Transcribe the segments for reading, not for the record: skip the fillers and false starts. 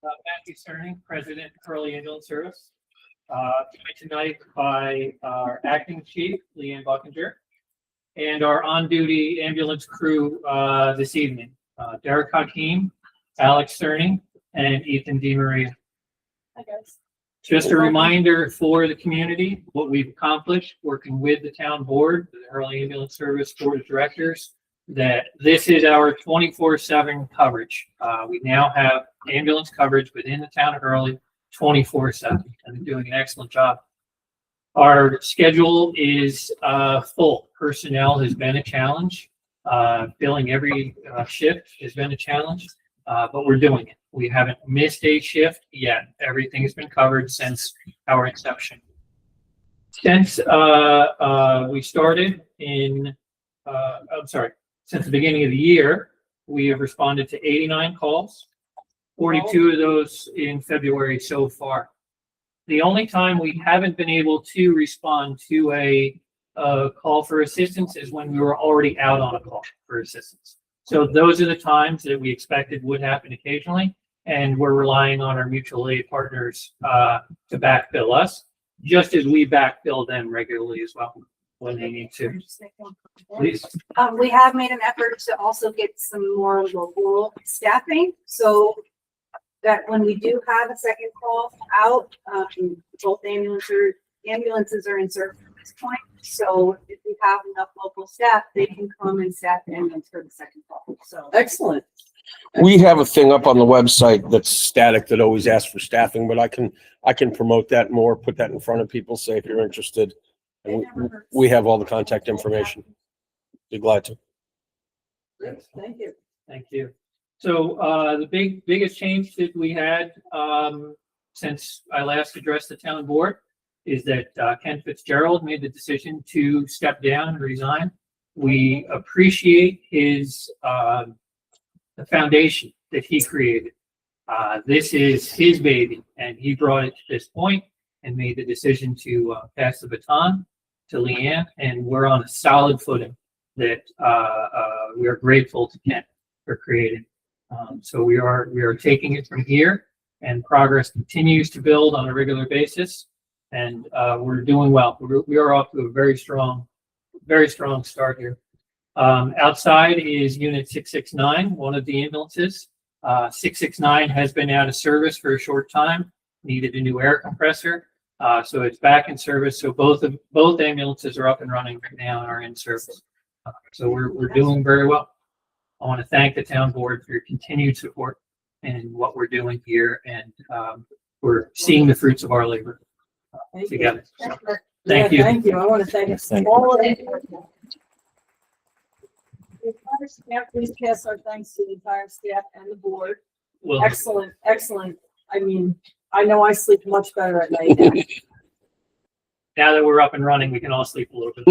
Matthew Cerny, President, Hurley Ambulance Service. Joined tonight by our acting chief, Leanne Buckinger, and our on-duty ambulance crew this evening, Derek Hakeem, Alex Cerny, and Ethan DeMaria. Hi, guys. Just a reminder for the community, what we've accomplished working with the town board, the Hurley Ambulance Service Board of Directors, that this is our 24/7 coverage. We now have ambulance coverage within the town of Hurley 24/7, and they're doing an excellent job. Our schedule is full. Personnel has been a challenge. Filling every shift has been a challenge, but we're doing it. We haven't missed a shift yet. Everything has been covered since our inception. Since we started in, since the beginning of the year, we have responded to 89 calls, 42 of those in February so far. The only time we haven't been able to respond to a call for assistance is when we were already out on a call for assistance. So those are the times that we expected would happen occasionally, and we're relying on our mutual aid partners to backfill us, just as we backfill them regularly as well when they need to. Please. We have made an effort to also get some more local staffing, so that when we do have a second call out, both ambulances are in service at this point. So if we have enough local staff, they can come and staff the ambulance for the second call. So Excellent. We have a thing up on the website that's static that always asks for staffing, but I can promote that more, put that in front of people, say if you're interested. And we have all the contact information. Be glad to. Thank you. Thank you. So the biggest change that we had since I last addressed the town board is that Ken Fitzgerald made the decision to step down and resign. We appreciate his the foundation that he created. This is his baby, and he brought it to this point and made the decision to pass the baton to Leanne, and we're on a solid footing that we are grateful to Ken for creating. So we are taking it from here, and progress continues to build on a regular basis, and we're doing well. We are off to a very strong start here. Outside is Unit 669, one of the ambulances. 669 has been out of service for a short time, needed a new air compressor, so it's back in service. So both ambulances are up and running right now and are in service. So we're doing very well. I want to thank the town board for your continued support in what we're doing here, and we're seeing the fruits of our labor together. So, thank you. Thank you. I want to thank all of you. The entire staff, please pass our thanks to the entire staff and the board. Well, Excellent, excellent. I mean, I know I sleep much better at night now. now that we're up and running, we can all sleep a little bit.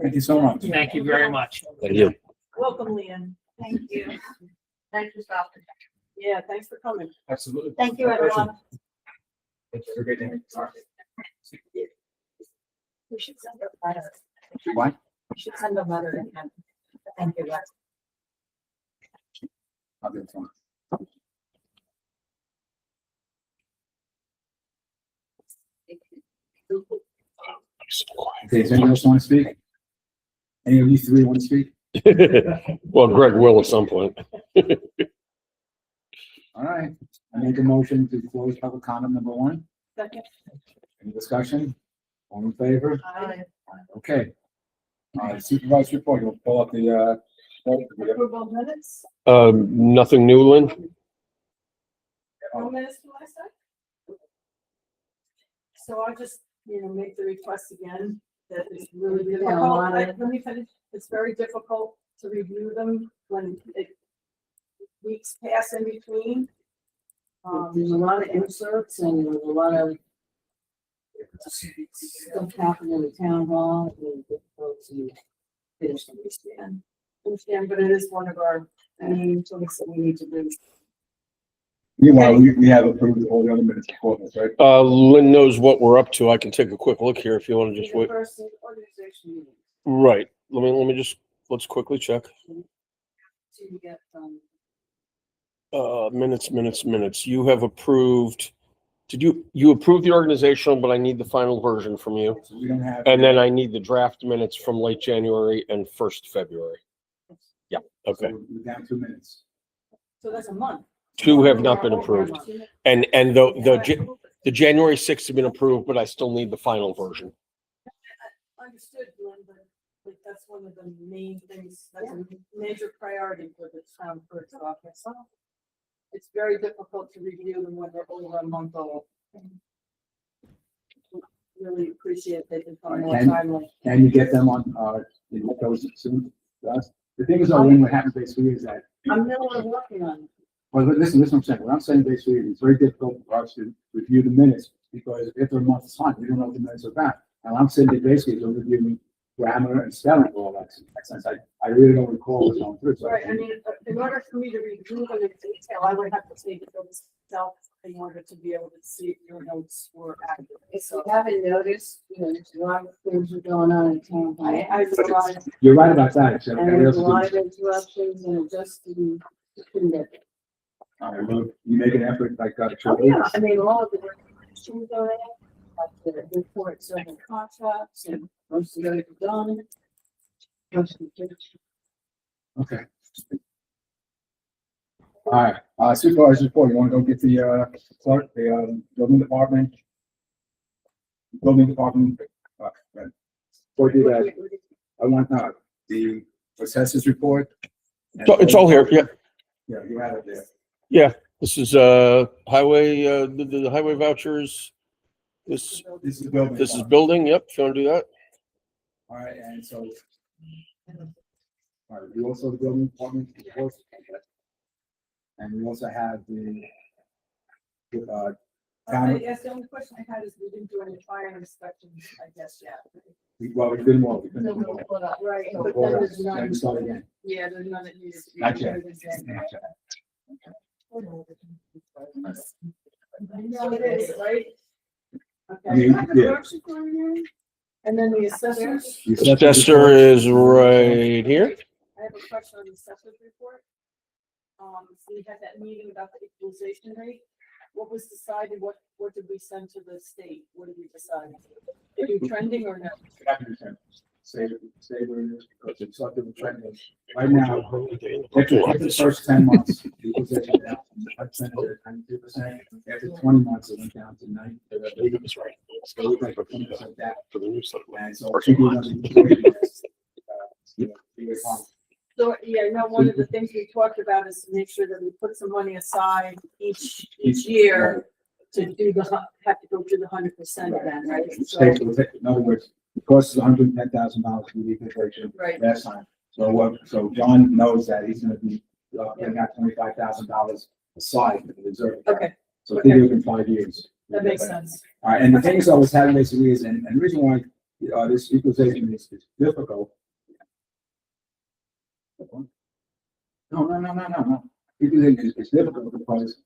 Thank you so much. Thank you very much. Thank you. Welcome, Leanne. thank you. Thanks for stopping. Yeah, thanks for coming. Absolutely. Thank you, everyone. Thank you. Have a great day. We should send a letter. What? We should send a letter to him. Thank you. I'll do it for you. Okay, does anyone else want to speak? Any of you three want to speak? Well, Greg will at some point. All right, I make a motion to close public comment number 1. Second. Any discussion? All in favor? Aye. Okay. Supervisor report, you'll pull up the, Approval of minutes? Nothing new, Lynn? No minutes from last time? So I'll just, make the request again, that it's really difficult. Let me finish. It's very difficult to review them when weeks pass in between. There's a lot of inserts and there's a lot of stuff happening in the town hall. And difficult to finish them. Understand, but it is one of our main things that we need to do. meanwhile, we have approved all the other minutes before this, right? Lynn knows what we're up to. I can take a quick look here if you want to just wait. First organization meeting. Right. Let me just, let's quickly check. To get, Minutes. You have approved, you approved the organizational, but I need the final version from you. So we don't have. And then I need the draft minutes from late January and 1st February. Yeah, okay. So we're down 2 minutes. So that's a month. 2 have not been approved. And the January 6th have been approved, but I still need the final version. Understood, Glenn, but like, that's one of the main things, that's a major priority for the town clerk's office. It's very difficult to review them when they're over a month old. Really appreciate they can come more And- timely. Can you get them on, those soon? The thing is, what happens basically is that, I'm really working on it. well, listen, what I'm saying. What I'm saying basically, it's very difficult for us to review the minutes because after a month's time, we don't know what the minutes are about. And I'm saying that basically, they're reviewing grammar and spelling for all that sense. I really don't recall what's going through. So Right, I mean, in order for me to review them in detail, I would have to take it myself in order to be able to see if your notes were accurate. If So you haven't noticed, there's a lot of things are going on in town. I realize, You're right about that, except And everybody there's else a lot is. of interruptions and just didn't get it. You make an effort like, Oh, yeah, I mean, all of the questions are there, like the reports of the contracts and most of those are done. Okay. All right, supervisor's report, you wanna go get the, clerk, the, building department? Building department, right. Or do that, I want, the assessors report. So it's all here, yeah. Yeah, you have it there. This is, highway, the highway vouchers. This This is the building. is department. building, yep, if you wanna do that. All right, and so. All right, we also have the building department report. And we also have the, town, yes, the only question I had is we didn't do any fire inspections, I guess, yet. well, we did more, we So did we'll more. put up, right, So, but hold then on, there's let none. me start again. Yeah, there's none that needed to be. Not yet. included in. Not yet. So it is, right? I mean, yeah. Okay. And then the assessors, The assessors Assessor report. is right here. I have a question on the assessors report. So we had that meeting about the equalization rate. What was decided? What did we send to the state? What did we decide? Are you trending or no? Stay where it is, because it's like the trend is. Right now, after the first 10 months, the utilization down from 5% to 92%. After 20 months, it went down to 90. So it was like 20% down. For the newsletter. And so people are gonna be, So, yeah, no, one of the things we talked about is to make sure that we put some money aside each year to do have to go through the 100% again, right? So, In other words, the cost is $110,000 for the equalization right, last time. So John knows that he's gonna be, getting out $25,000 aside for the reserve. account. okay, So think of it in 5 years. that makes sense. All right, and the thing is, I was having basically is, and the reason why, this equalization is difficult. No. Equalization is difficult because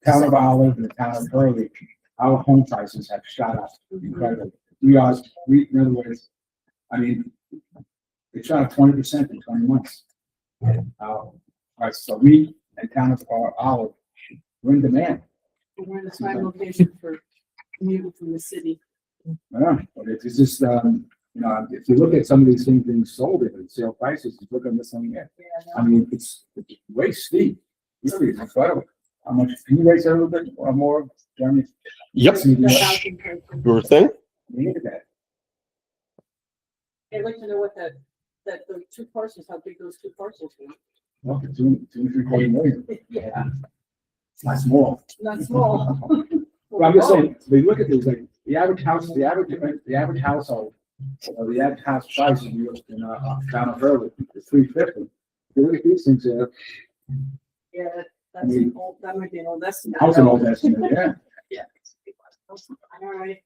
town of Olive and the town of Hurley, our home prices have shot up incredibly. In other words, I mean, it shot up 20% in 20 months. Right, so we and town of Olive, we're in demand. We're in the prime location for commute from the city. Yeah, but it's just, if you look at some of these things being sold at sale prices, you look at this one here. Yeah, I mean, it's way steep. Really, it's incredible. How much, can you raise it a little bit or more, Jeremy? Yep, your thing. Look at that. I'd like to know what the two parcels, how big those two parcels were. Look at 2.75 million. Yeah, It's not small. not small. Well, I'm just saying, we look at these, like, the average house, the average household, or the average house price in, town of Hurley is $350. You look at these things, Yeah, that's an old, that might be an old estimate. house and all that, yeah. Yeah. All right.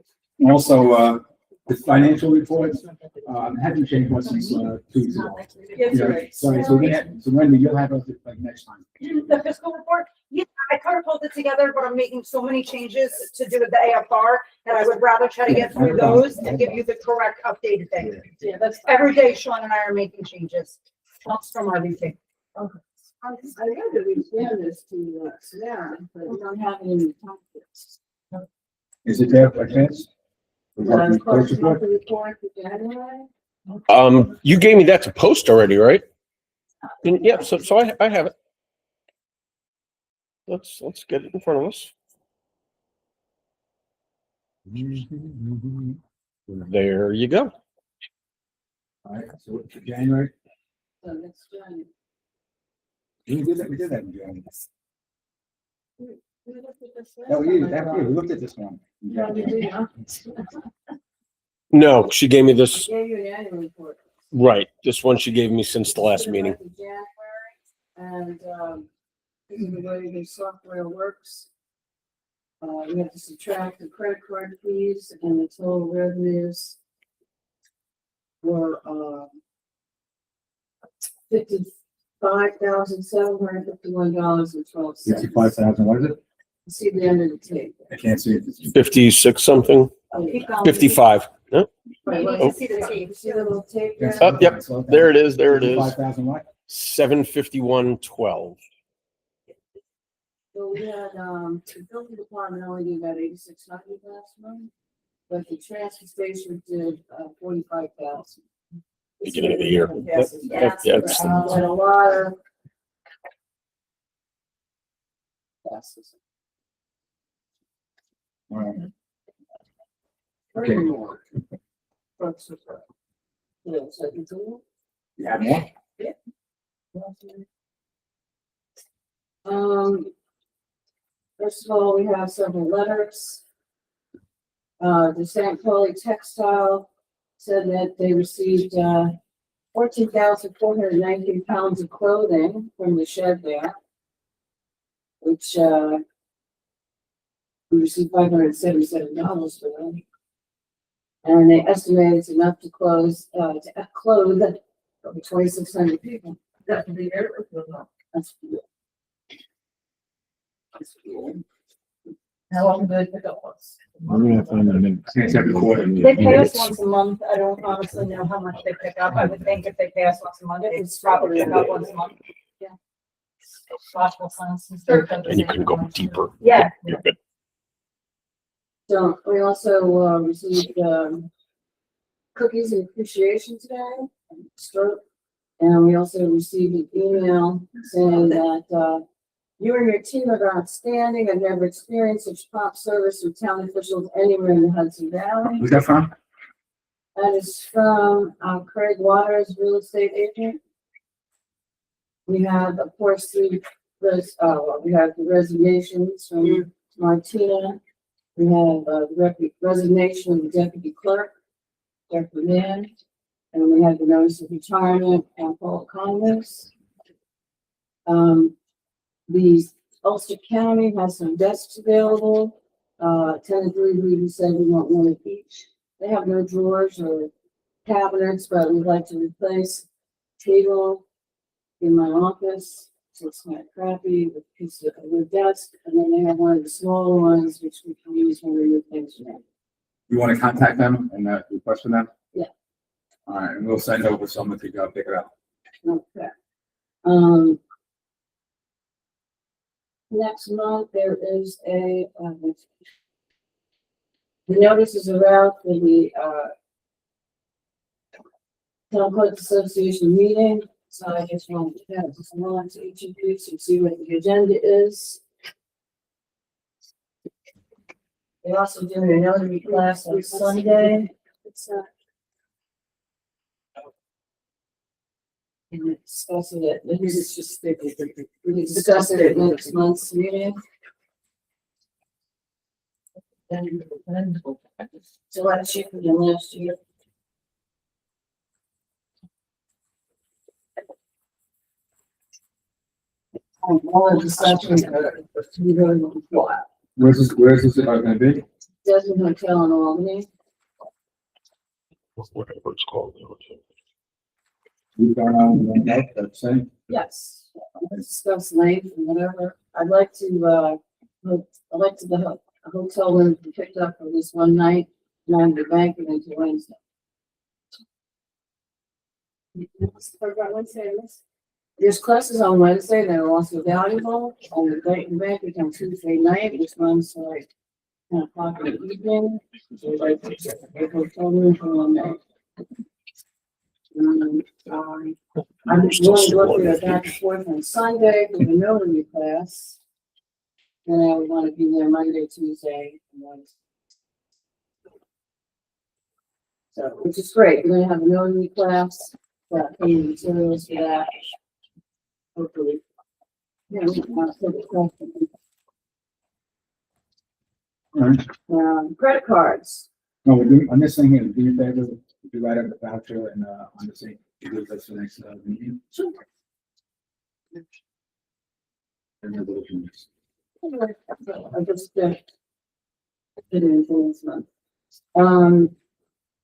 Also, the financial reports, haven't changed much since, 2 weeks ago. Yes, Yeah, right. Sorry, so Wendy, you'll have us like next time. The fiscal report, yeah, I kind of pulled it together, but I'm making so many changes to do with the AFR that I would rather try to get through those and give you the correct updated thing. Yeah, that's. Every day Sean and I are making changes from everything. I got to resend this to Sarah, but we don't have it in the topics. Is it there by chance? Close the report for January. You gave me that to post already, right? Yeah, so I have it. Let's get it in front of us. There you go. All right, so for January, So that's January. we did that in January. We looked at this last No, we time, I we looked at this one. thought. No, we didn't. No, she gave me I this, gave you an annual report. right, this one she gave me since the last meeting. January, and, this is the way the software works. We have to subtract the credit card fees and the total revenues were, $55,751.12. 65,000, what is it? See the end of the tape. I can't see it. 56 something, Keep going. 55. Huh? We need to see the tape. See the little tape there? Oh, yep. There it is, there it is. 5,000 what? 751.12. So we had, the building department only did about 8,600 last month, but the transfer station did, 45,000. Beginning of the year. Yes, Yep, yep. and a lot of. Passes. All right. Three Okay. more. Folks, yeah, so you do You have more? it? First of all, we have several letters. The St. Pauli Textile said that they received, 14,419 pounds of clothing from the shed there, which, we received $577 for them. And they estimate it's enough to clothe over 2,600 people. That's the year. That's good. That's good. How long did it pick up us? It's every quarter. They pay us once a month. I don't honestly know how much they pick up. I would think if they pay us once a month, it's probably about once a month. Yeah. Possible sense. And you can go deeper. Yeah. You're good. So we also received cookies and appreciation today. And we also received an email saying that you and your team are outstanding and never experienced such prompt service from town officials anywhere in the Hudson Valley. Who's that from? That is from Craig Waters, real estate agent. We have, of course, we have the resignations from Martina. We have the resignation of the deputy clerk, Dr. Mann, and we have the notice of retirement and Paul Condos. The Ulster County has some desks available. Tentatively, we said we want one of each. They have no drawers or cabinets, but we'd like to replace table in my office. So it's kind of crappy with a piece of wood desk, and then they have one of the smaller ones which we can use when we move things around. You want to contact them and request for them? Yeah. All right, and we'll send over someone to go pick it up. Okay. Next month, there is the notices are out for the, Town Clerks Association meeting, so I just wanted to have this along to each of you to see what the agenda is. They also do a notary class on Sunday. And discussing it, this is just, we discuss it at next month's meeting. So that's cheaper than last year. All of the sections are, we really want to fly. Where's this gonna be? Desmond Hotel in Albany. Whatever it's called. We've gone on that same. Yes. Discuss length and whatever. I'd like to the hotel room to be picked up for this one night, and I'm the banquet until Wednesday. There's classes on Wednesday that are also valuable, and the Dayton Bank is on Tuesday night, which runs to like 10 o'clock in the evening. So like, April 20th and May. I'm going to look at it back and forth on Sunday for the notary class. Then I would want to be there Monday, Tuesday, and Wednesday. So, which is great. We're gonna have a notary class, paying materials for that. Hopefully. Yeah, we can ask the question. All right. Credit cards. No, we're doing, on this thing here, do you favor, do write up the voucher and, on the same, do this for next, meeting? Sure. And resolutions. I just, did it in this month.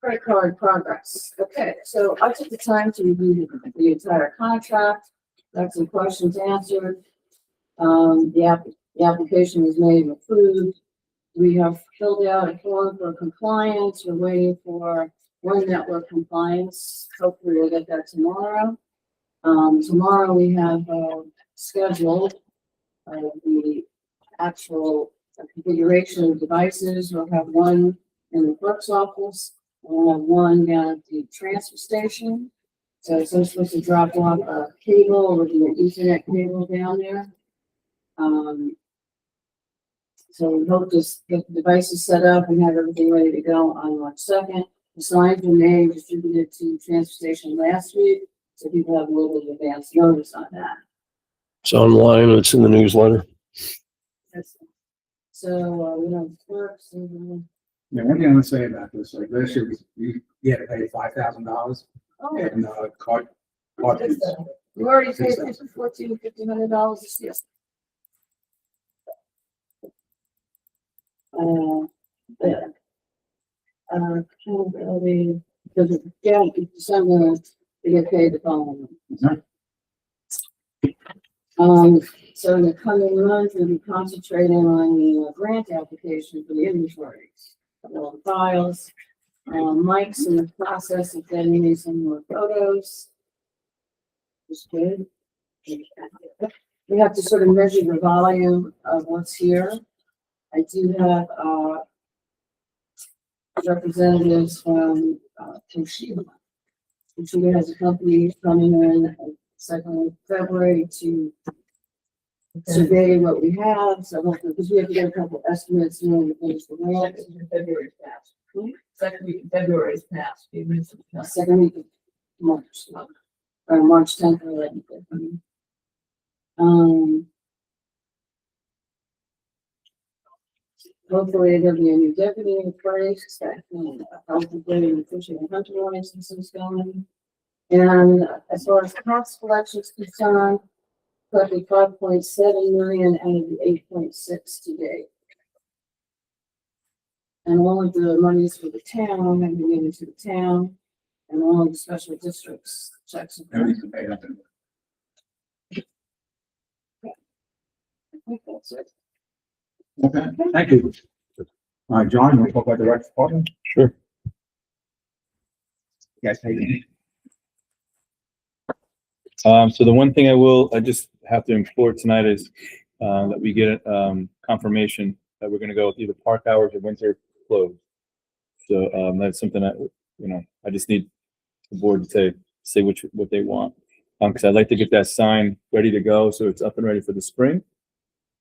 Credit card progress. Okay, so I took the time to review the entire contract, got some questions answered. The application was made and approved. We have filled out a form for compliance. We're waiting for One Network compliance. Hopefully we'll get that tomorrow. Tomorrow we have, scheduled, the actual configuration of devices. We'll have one in the clerk's office. We'll have one down at the transfer station. So I'm supposed to drop off a cable or the Ethernet cable down there. So we hope to get the devices set up and have everything ready to go on March 2nd. The signs were made, distributed to the transfer station last week, so people have a little bit of advance notice on that. It's online, it's in the newsletter. So, we have clerks and. Yeah, one thing I want to say about this, like this year, we had to pay $5,000 Oh, in, card fees. we already paid $1,400 this year. Yeah. Accountability, because December, they get paid the following month. So in the coming month, we'll be concentrating on the grant application for the inventories, all the files. Mike's in the process of getting me some more photos. Just good. We have to sort of measure the volume of what's here. I do have, representatives from, Toshiba. Toshiba has a company coming in 2nd of February to survey what we have, so hopefully, because we have to get a couple estimates, you know, to finish the grant. February is passed. Second week in February is passed. Second week of March, or March 10th or 11th. Hopefully there'll be a new deputy in place, that can help with getting the fishing and hunting licenses going. And as far as tax collections concerned, collected 5.7 million out of the 8.6 today. And all of the monies for the town have been given to the town, and all of the special districts checks. Everything's been paid up. I think that's it. Okay, thank you. All right, John, you want to talk about the rec department? Sure. You guys paid me? So the one thing I just have to implore tonight is, that we get, confirmation that we're gonna go with either park hours or winter closed. So, that's something that, I just need the board to say what they want. Cause I'd like to get that sign ready to go, so it's up and ready for the spring.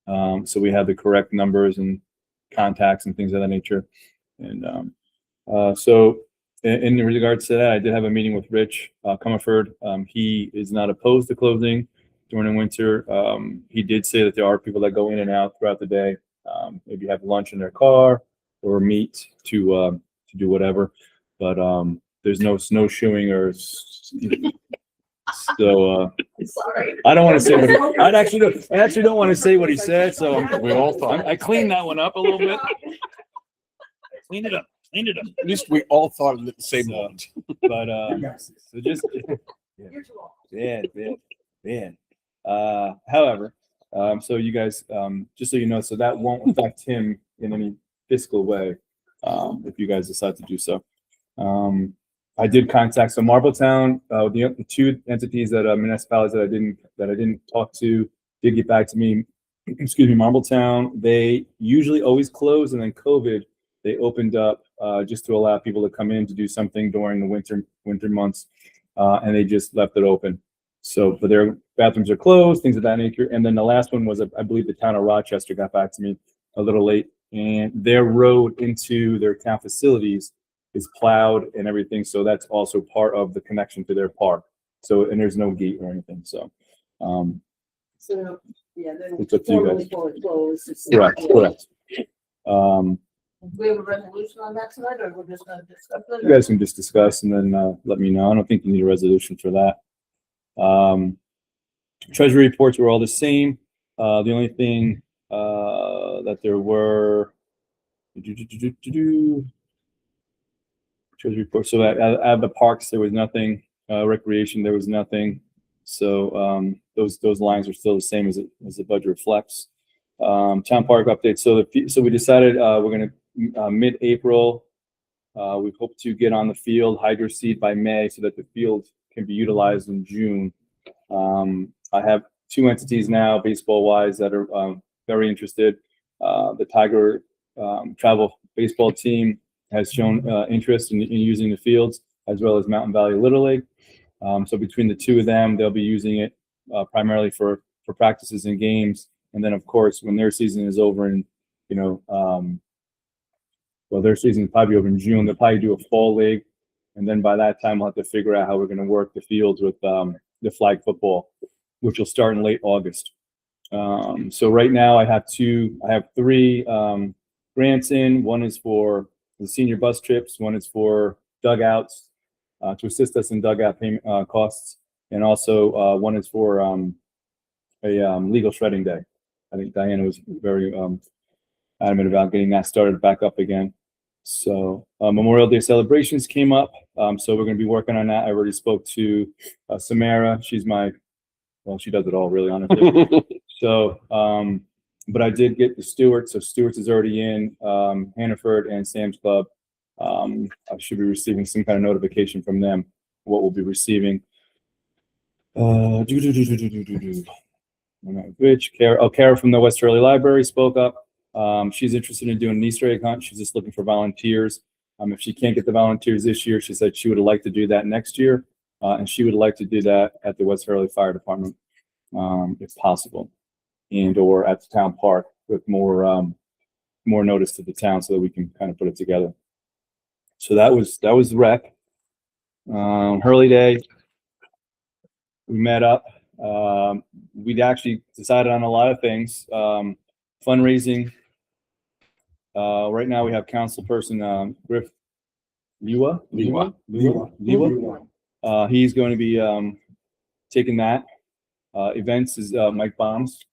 So we have the correct numbers and contacts and things of that nature. And, so in regards to that, I did have a meeting with Rich Comerford. He is not opposed to closing during the winter. He did say that there are people that go in and out throughout the day, maybe have lunch in their car or meet to do whatever. But there's no snowshoeing or so. Sorry. I don't want to say what I actually don't want to say what he said. So We all thought, I cleaned that one up a little bit. Cleaned it up. at least we all thought of it at the same moment. But Yes. so just You're too old. man. However, so you guys, just so you know, so that won't affect him in any fiscal way, if you guys decide to do so. I did contact, so Marbletown, the two entities that, municipalities that I didn't talk to did get back to me. Excuse me, Marbletown, they usually always close, and then COVID, they opened up, just to allow people to come in to do something during the winter months, and they just left it open. So, but their bathrooms are closed, things of that nature. And then the last one was, I believe the town of Rochester got back to me a little late, and their road into their town facilities is plowed and everything. So that's also part of the connection to their park. So, and there's no gate or anything. So, So, yeah, then It's up to you formally guys. closed. It's- correct, yeah. correct. We have a resolution on that tonight, or we're just gonna discuss it? You guys can just discuss and then, let me know. I don't think you need a resolution for that. Treasury reports were all the same. The only thing, that there were. Treasury report. So at the parks, there was nothing. Recreation, there was nothing. So, those lines are still the same as the budget reflects. Town park update. So we decided, we're gonna, mid-April, we hope to get on the field, hydro seed by May so that the field can be utilized in June. I have two entities now, baseball wise, that are, very interested. The Tiger, travel baseball team has shown, interest in using the fields, as well as Mountain Valley Little League. So between the two of them, they'll be using it, primarily for practices and games. And then, of course, when their season is over and, well, their season will probably be over in June, they'll probably do a fall league. And then by that time, we'll have to figure out how we're going to work the fields with, the flag football, which will start in late August. So right now I have three, grants in. One is for the senior bus trips. One is for dugouts, to assist us in dugout payment, costs. And also, one is for, a legal shredding day. I think Diana was very, adamant about getting that started back up again. So, Memorial Day celebrations came up. So we're going to be working on that. I already spoke to, Samara. Well, she does it all, really, honestly. So, but I did get the Stewarts. So Stewarts is already in, Hannaford and Sam's Club. I should be receiving some kind of notification from them, what we'll be receiving. Which Kara from the West Hurley Library spoke up. She's interested in doing an Easter egg hunt. She's just looking for volunteers. If she can't get the volunteers this year, she said she would like to do that next year. And she would like to do that at the West Hurley Fire Department, if possible, and or at the town park with more notice to the town so that we can kind of put it together. So that was the rec. Hurley Day, we met up. We'd actually decided on a lot of things. Fundraising. Right now we have councilperson Griff Liwa. He's going to be taking that. Events is Mike Bombs,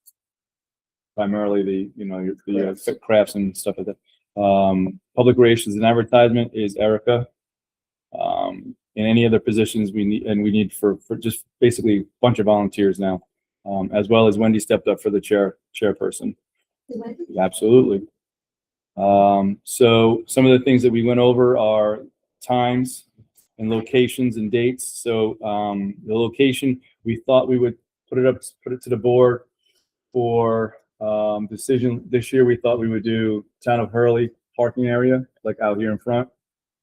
primarily the crafts and stuff like that. Public relations and advertisement is Erica. In any other positions we need for just basically a bunch of volunteers now, as well as Wendy stepped up for the chairperson. Absolutely. So some of the things that we went over are times and locations and dates. So the location, we thought we would put it to the board for decision this year. We thought we would do Town of Hurley parking area, like out here in front.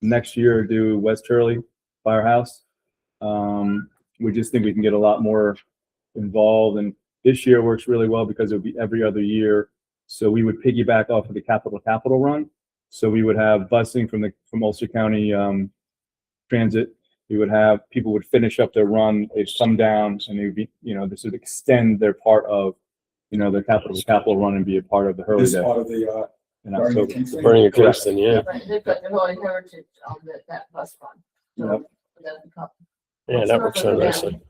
Next year, do West Hurley Firehouse. We just think we can get a lot more involved, and this year works really well because it would be every other year. So we would piggyback off of the capital run. So we would have busing from Ulster County Transit. We would have people would finish up their run, they'd come down, and they would be, this would extend their part of, their capital run and be a part of the Hurley This Day. part of the, in October. Burning a Kingston, yeah. Right, they've got the Hurley Heritage on that bus run. Yep. Yeah, that works out nicely.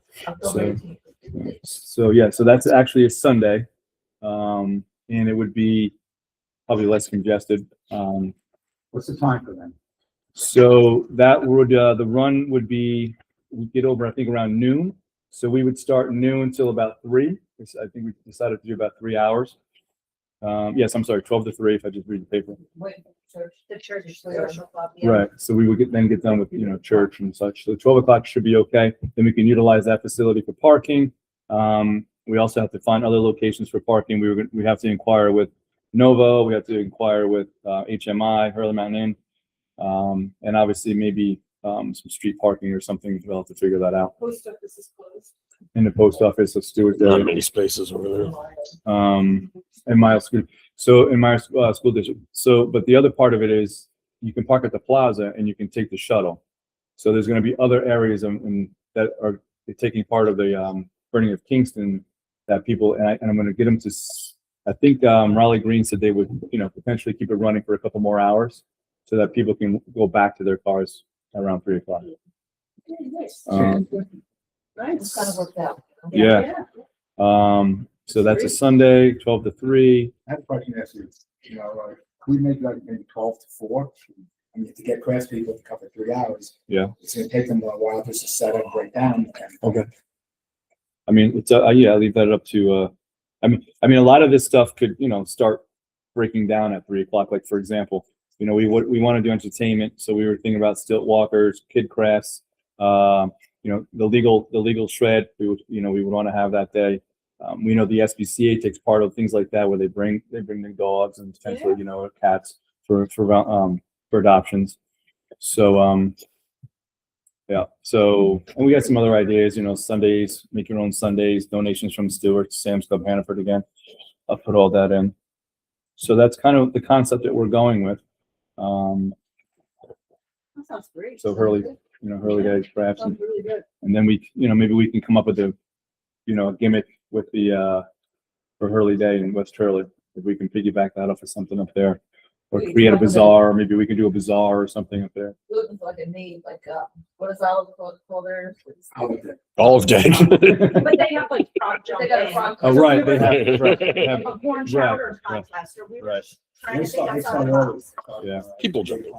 So yeah, so that's actually a Sunday, and it would be probably less congested. what's the time for them? So that would the run would be we get over I think around noon. So we would start noon until about 3. I think we decided to do about 3 hours. Yes, I'm sorry, 12 to 3 if I just read the paper. The church. Right, so we would get done with, church and such. So 12 o'clock should be okay. Then we can utilize that facility for parking. We also have to find other locations for parking. We have to inquire with Novo, we have to inquire with HMI, Hurley Mountain Inn. And obviously maybe some street parking or something. We'll have to figure that out. Post office is closed. In the post office of Stewart. Not many spaces over there. In my school, so in my school district. So, but the other part of it is you can park at the plaza and you can take the shuttle. So there's going to be other areas that are taking part of the burning of Kingston that people, and I'm going to get them to, I think Raleigh Green said they would, potentially keep it running for a couple more hours so that people can go back to their cars around 3 o'clock. Nice. Kind of worked out. Yeah. So that's a Sunday, 12 to 3. I have a question to ask you, can we make like maybe 12 to 4? I mean, to get press people to cover 3 hours. Yeah. It's gonna take them a while just to set up, break down. Okay. I mean, it's I'll leave that up to, I mean, a lot of this stuff could, start breaking down at 3 o'clock. Like, for example, we want to do entertainment. So we were thinking about stilt walkers, kid crafts, the legal shred, we would want to have that day. We know the SPCA takes part of things like that where they bring their dogs and potentially, cats for adoptions. So, yeah. So, and we got some other ideas, Sundays, make your own Sundays, donations from Stewart, Sam's Club Hannaford again. I'll put all that in. So that's kind of the concept that we're going with. That sounds great. So Hurley Day Crafts. Sounds really good. And then we, maybe we can come up with a gimmick with the, for Hurley Day in West Hurley. If we can piggyback that off of something up there. Or create a bazaar, maybe we could do a bazaar or something up there. Looking for like a name, what is Olive called there? Olive Day. But they have like frog They got a jumping. frog. Oh, right, they have. A corn Right, chowder right. contest. Or we were Right. trying to think They outside start the early. box. Yeah. People jumping.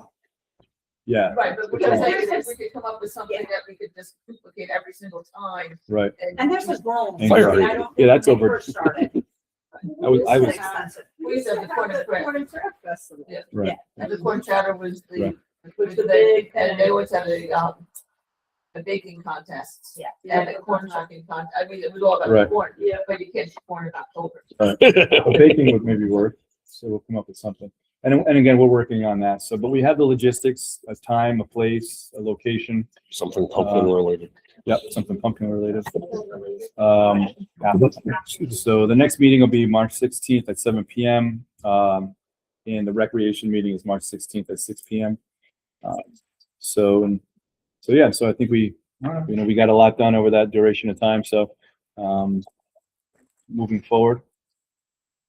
Yeah, Right, but Which we're one? saying if we could come up with something that we could just duplicate every single time. right. And there's a goal. And Fire. I don't Yeah, think that's when over. we first started. I was, It's expensive. We used to have the corn and bread. Corn and bread festival. Yeah. right. And the corn chowder was Right. was the big, and they always had a baking contest. Yeah. And a corn shucking contest. I mean, it was all about Right. the corn, Yeah. but you can't ship corn in October. A baking would maybe work, so we'll come up with something. And again, we're working on that. So, but we have the logistics, a time, a place, a location. Something pumpkin related. Yep, something pumpkin related. Yeah. So the next meeting will be March 16th at 7 PM. And the recreation meeting is March 16th at 6 PM. So I think we got a lot done over that duration of time. So, moving forward,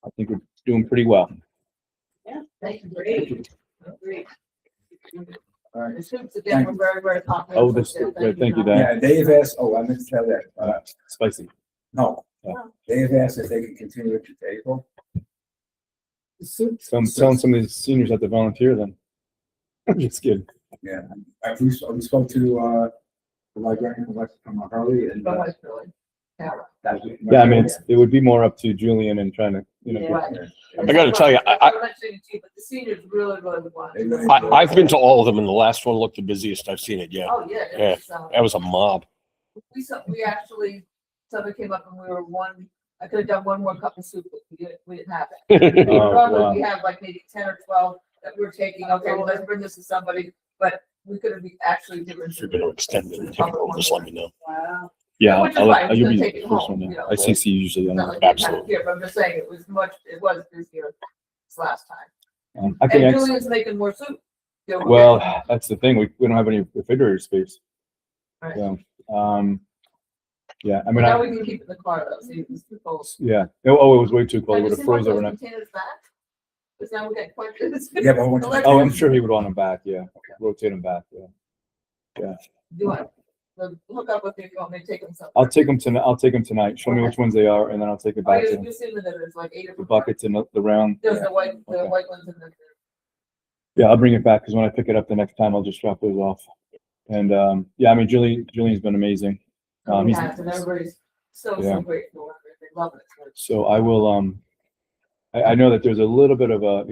I think we're doing pretty well. Thank you. Great. Great. The soups again were very, very popular. Oh, this, great, thank you, Dan. Yeah, Dave asked, I meant to tell that, Spicy. no. Yeah. Dave asked if they can continue it to April. So I'm telling some of these seniors have to volunteer then. I'm just kidding. Yeah, we spoke to, the librarian from Hurley and. But it's really, yeah. Yeah, I mean, it would be more up to Julian and trying to, get- Right. I gotta tell you, I'm mentioning it to you, but the seniors really, really want. They really- I've been to all of them and the last one looked the busiest I've seen it yet. Oh, yeah. Yeah. It was, That was a mob. we actually, somebody came up and I could have done one more cup of soup, but we didn't have it. Oh, wow. Normally, we have like maybe 10 or 12 that we're taking, okay, well, let's bring this to somebody, but we could have actually given. If you're gonna extend it, and take it over, just let me know. Wow. Yeah, Which is I'll, fine, you'll we'll be take the it first home, one, you yeah. know. I CC usually on Not that. like you had Absolutely. here, but I'm just saying, it was busier this last time. I think, And Julian's making more soup. You know, well, that's the thing, we don't have any refrigerator space. Right. So, yeah, I mean, Now we can keep it in the car though, so you can keep those. yeah, oh, it was way too cold, it Have would you have seen froze those overnight. containers back? Because now we got quite this. Yeah, but when- Oh, I'm sure he would want them back, yeah, rotate them back, yeah. Do I? Hook up with me if you want me to take them somewhere. I'll take them tonight, show me which ones they are, and then I'll take it Oh, back you, to them. you see that there's like 8 of The them. buckets and the round. There's the white Okay. ones in the. Yeah, I'll bring it back, because when I pick it up the next time, I'll just drop those off. And, yeah, I mean, Julian's been amazing. We He's- have, and everybody's so Yeah. grateful. They love it. So I will, I know that there's a little bit of a,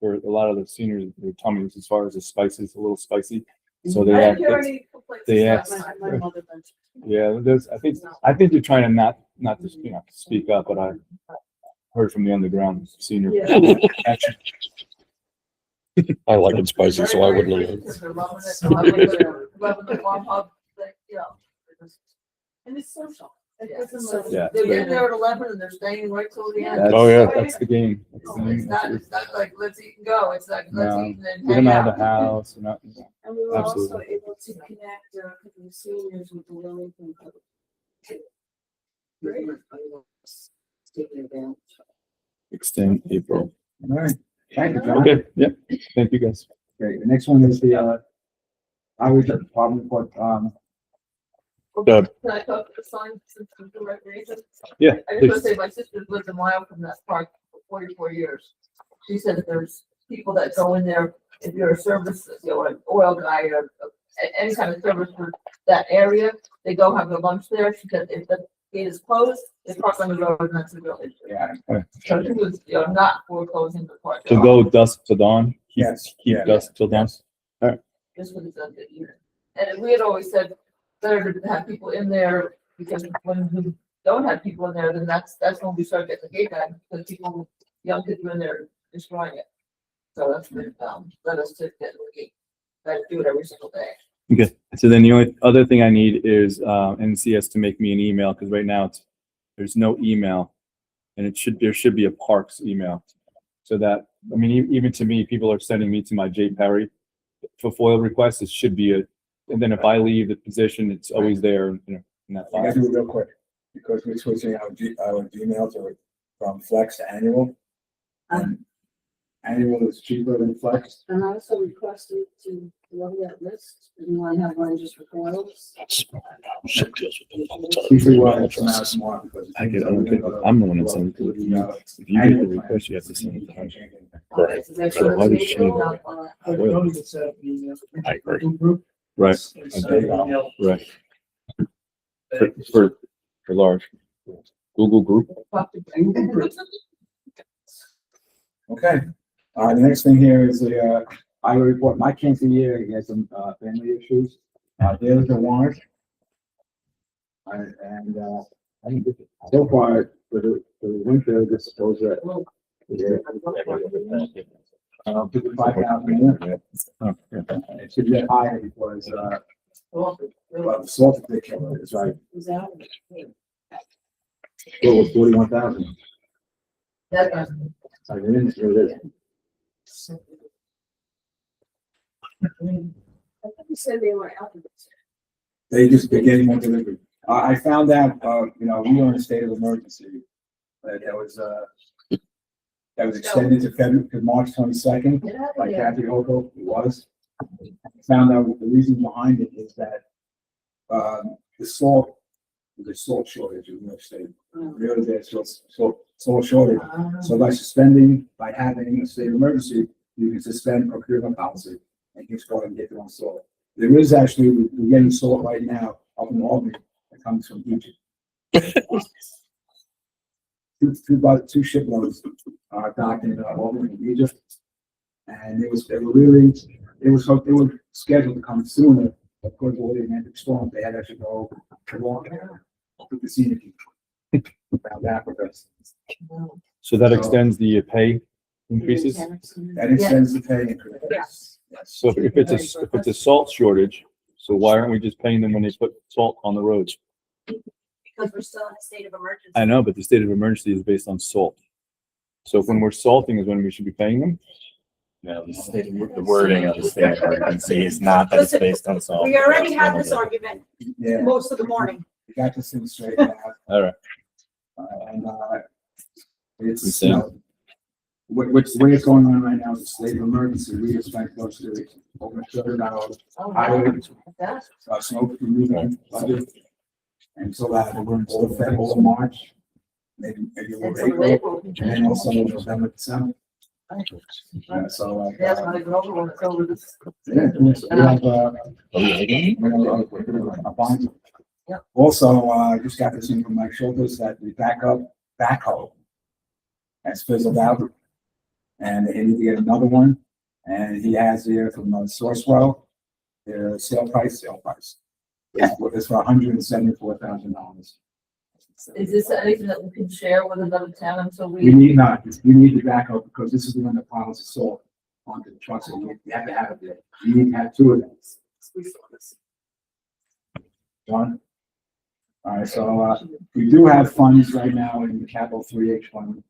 for a lot of the seniors, their tummies, as far as the spices, a little spicy. So they I have, didn't hear any complaints. they It's asked- not my mother mentioned. yeah, there's, I think they're trying to not to, speak up, but I heard from the underground senior. Yeah. Action. I like it spicy, so I wouldn't. And it's social. It Yeah. doesn't So like- Yeah. they're getting there at 11 and they're staying right till the end. That's, Oh, yeah. that's the game. That's the It's game. it's not like, let's eat and go. It's like, let's No. eat and then Get hang them out of out. the house. And we were also Absolutely. able to connect a couple of seniors with the Wellington Club. Taking advantage. Extend April. All right, thank you, John. Okay, yep. Thank you, guys. Okay, the next one is the, highway department report, Deb. Can I talk to the sign since I'm the recreation? Yeah, I just want please. to say, my sister's lived a mile from that park for 44 years. She said that there's people that go in there, if you're a service, an oil guy or any kind of service for that area, they go have their lunch there. She said if the gate is closed, they park on the road and that's a real issue. yeah, So she was, not foreclosing the park. So go dusk till dawn? Keep- Yes, Keep yeah. dusk till dawn? Just what it said that year. And we had always said, better to have people in there, because when we don't have people in there, then that's when we start getting the gate back, because people, young kids are in there destroying it. So that's been, led us to get the gate, I do it every single day. Okay, so then the only other thing I need is, NCS to make me an email, because right now there's no email. And there should be a Parks email. So that, I mean, even to me, people are sending me to my J Perry for FOIL requests, it should be and then if I leave the position, it's always there, in that I gotta file. do it real quick, because we're switching our Gmail from Flex to Annual. And Annual is cheaper than Flex. And I also requested to lower that list, and you want to have one just for foils. Usually why it's not more, because. I'm the one that sends it to you. If you get the request, you have to send it to her. Right. So that's So what why it's does she- made up on. I agree. Right, right. For large. Google group. Okay, the next thing here is the, I report, Mike came through here, he had some, family issues, there's the warrant. And, I think so far, for the winter, this goes at. 55,000. Oh, yeah. It should get higher because, well, the salt picture is right, Is that? it was 41,000. That- I mean, it is. I think you said they were out of it. They just been getting more delivery. I found out, we were in a state of emergency. That was extended to February, to March 22nd, Get out of by here. Kathy Hogo, it was. Found out the reason behind it is that, there's a salt shortage in New York State. Really, there's salt shortage. So by having a state of emergency, you can suspend procurement policy and just go and get your own salt. There is actually, we're getting salt right now up in Albany that comes from Egypt. Two shiploads are docked in Albany, Egypt. And they were scheduled to come sooner, but of course, with the Atlantic storm, they had to go along to the scenic around Africa. So that extends the pay increases? That extends the pay increase. Yes. So if it's a salt shortage, so why aren't we just paying them when they put salt on the roads? Because we're still in a state of emergency. I know, but the state of emergency is based on salt. So if when we're salting is when we should be paying them? No, the wording of the state of emergency is not that it's based on salt. We already had this argument Yeah, most of the morning. we got this thing straight out. All right. And, it's, Insane. what's the way it's going on right now is a state of emergency. We have spent close to over $200. Oh, Highway, wow. That's- smoke removal budget. And so that we're in all February, March, maybe a It's little a April, label. and then also November, December. So like, That's not even over when it's over this. yeah, we have, a bond. Yep. Also, I just got this in from Mike Schultz that the backhoe has fizzled out. And they need to get another one, and he has here from Sourcewell, their sale price. It's for $174,000. Is this anything that we can share with another town until We we? need not, we need the backup because this is the one that piles the salt onto the trucks, and you have to have it there. You need to have two of them. John? All right, so, we do have funds right now in the capital 3H fund.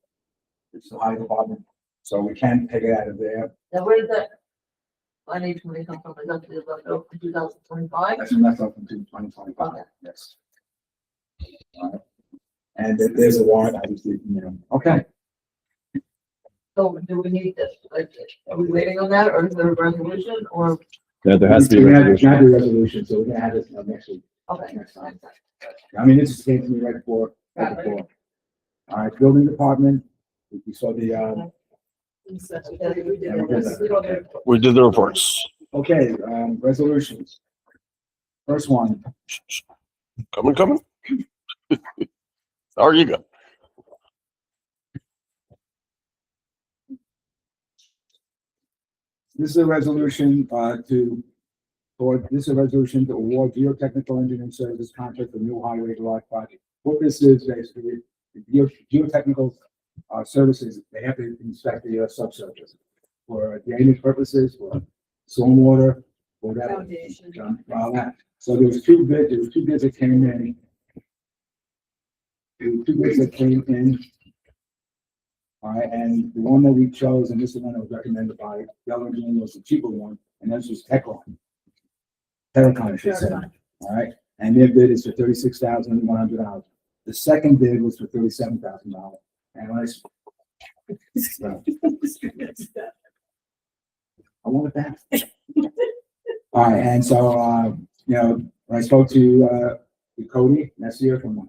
It's the high department, so we can take it out of there. Now, where did that? I need to come from, is that the left over 2025? That's left up until 2025, yes. All right. And there's a warrant, I just, okay. So do we need this, like, are we waiting on that, or is there a resolution, or? Yeah, there has to be a We have resolution. a resolution, so we're gonna have this next week. Okay. Next time. I mean, this just came to me right before. All right, building department, we saw the, We did the reports. okay, resolutions. First one, Coming. There you go. this is a resolution, this is a resolution to award geotechnical engineering services contract for new highway garage project. What this is basically, geotechnical, services, they have to inspect the subsurface for drainage purposes, for stormwater, for that. Foundation. All that. So there was two bids that came in. There were two bids that came in. All right, and the one that we chose, and this is the one that was recommended by Yellow Engineering, was the cheaper one, and this was Tecron. Terracon, I should say. All right, and their bid is for $36,100. The second bid was for $37,000. And when I want it back. All right, and so, when I spoke to Cody Messier from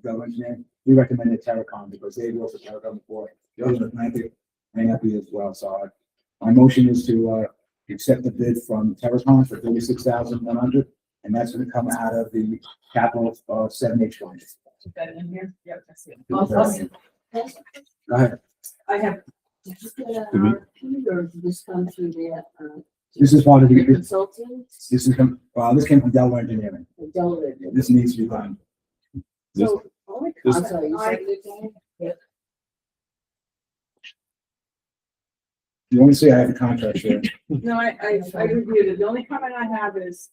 Bell Engineering, he recommended Terracon because they worked with Terracon before. The other Atlantic may not be as well. So my motion is to accept the bid from Terracon for $36,100, and that's going to come out of the capital 7H fund. That in here? Yep, I see it. Go ahead. I have, Did you get an RFP or did this come through the, This is part of the, consultant? this came from Delaware Engineering. The Delaware? This needs to be done. so, only This- I'm sorry, you comment said it again? You want to see I have the contract here. No, I reviewed it. The only comment I have is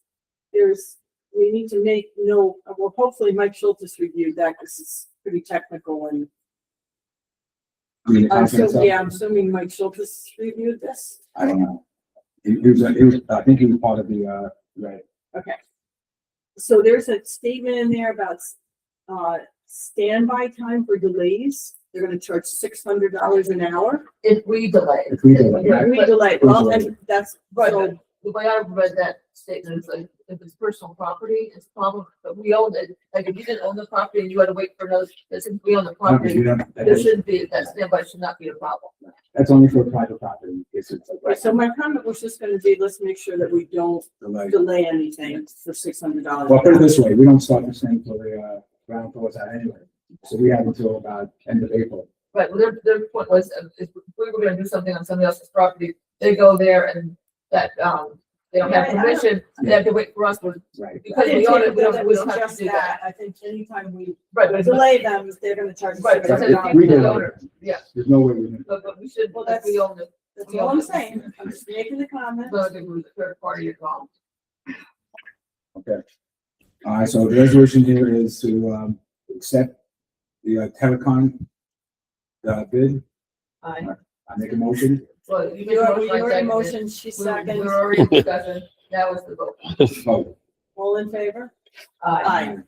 we need to make note, well, hopefully Mike Schultz reviewed that because it's pretty technical and I mean, the contract itself. I'm assuming Mike Schultz reviewed this. I don't know. He was, I think he was part of the, right. Okay. So there's a statement in there about, standby time for delays. They're gonna charge $600 an hour. If we delay. If we delay. Yeah, We but- delay, well, and that's, Right, so, but the way I read that statement is like, if it's personal property, it's a problem, but we own it. Like, if you didn't own the property and you had to wait for another, since we own the Okay, property, you don't- there shouldn't be, that standby should not be a problem. That's only for private property. It's right, so my comment was just gonna be, let's make sure that we don't delayed. delay anything for $600. Well, put it this way, we don't start this thing till the, ground floors out anyway. So we have until about end of April. Right, well, their point was, if we were gonna do something on somebody else's property, they go there and that, they don't have Yeah, I don't- permission, they have to wait for us, but Right. because we own it, we don't have to do that. I think anytime we Right, but, delay them, they're gonna charge us right, but it says $600. if you the owner, yeah, There's no way we can. but we should, Well, if we own it. That's all I'm saying. I'm just making the comment. So it was a third party involved. Okay. All right, so the resolution here is to, accept the Telecom, bid. Aye. I make a motion. Well, you You already made motion, she seconds. We're already in discussion, that was the vote. Vote. All in favor? Aye.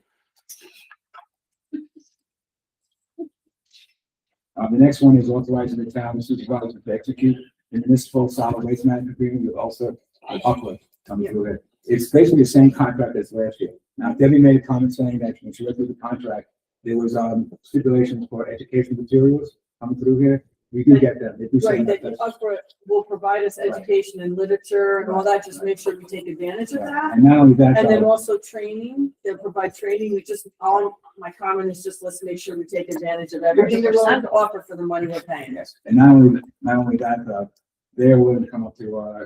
The next one is authorizing the town supervisor to execute the municipal solid waste management agreement with Ulster Upland. Coming through it. It's basically the same contract as last year. Now, Debbie made a comment saying that when she read through the contract, there was, stipulations for education materials coming through here. We do get them. They do Right, send that us. will provide us education and literature and all that, just make sure we take advantage of that. And not only that, And then though, also training, they'll provide training, we just, all, my comment is just, let's make sure we take advantage of everything they're willing to offer for the money we're paying. yes, and not only that, they're willing to come up to,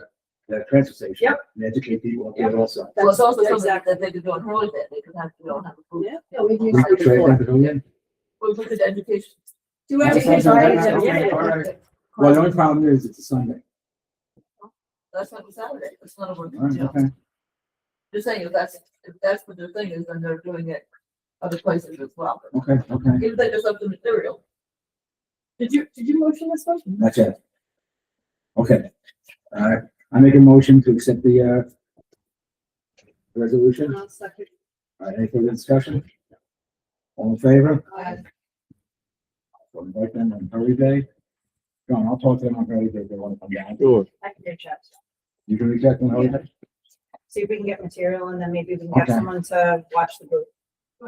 the transfer station. Yep. And educate people up there also. Well, it's also something Exactly. that they could do in Hurley that they could have, we don't have a food. Yeah. we've We used could it trade before. them to who in? We look at education. Do That's education, something right? that- Yeah. all right. Well, the only problem is it's a Sunday. That's not a Saturday. It's not a work. All right, okay. Just saying, if that's what their thing is, then they're doing it other places as well. Okay, okay. Even if they just up the material. Did you motion this one? That's it. Okay. I make a motion to accept the, resolution. I'll second. All right, any further discussion? All in favor? Aye. So invite them on Hurley Day. John, I'll talk to them on Hurley Day if they want to come down. Sure. I can reach out, You can reach out to them on Hurley Day? see if we can get material and then maybe we can have Okay. someone to watch the booth.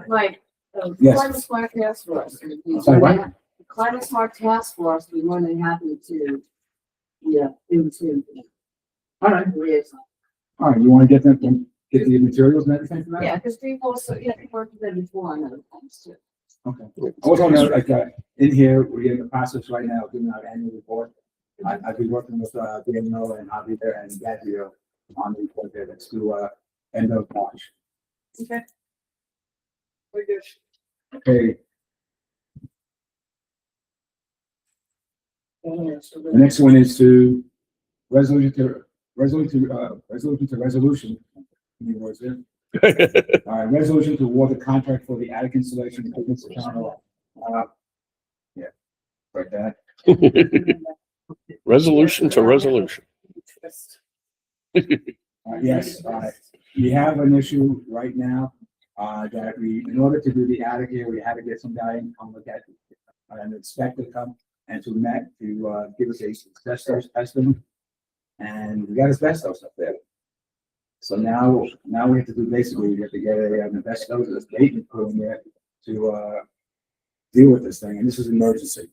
Like, Yes. Climate Smart Task Force. would be Sorry, what? more than- Climate Smart Task Force would be more than happy to, yeah, do to. All right, liaison. all right, you want to get them, get the materials and everything for that? Yeah, because we've also, yeah, we worked with them before on other things too. Okay. I was wondering, like, in here, we're in the process right now, of doing our annual report. I've been working with, Daniel and Javier there and Gabriel on the report there, that's due, end of March. Okay. We're good. Okay, the next one is to resolution. Any words there? All right, resolution to award the contract for the attic installation equipment to Town Hall. Yeah, like that. Resolution to resolution. Yes, we have an issue right now, that in order to do the attic here, we had to get some guy in, come look at it. An inspector come and to give us a asbestos estimate. And we got asbestos up there. So now we have to do, basically, we have to get an asbestos abatement crew in there to, deal with this thing, and this is an emergency.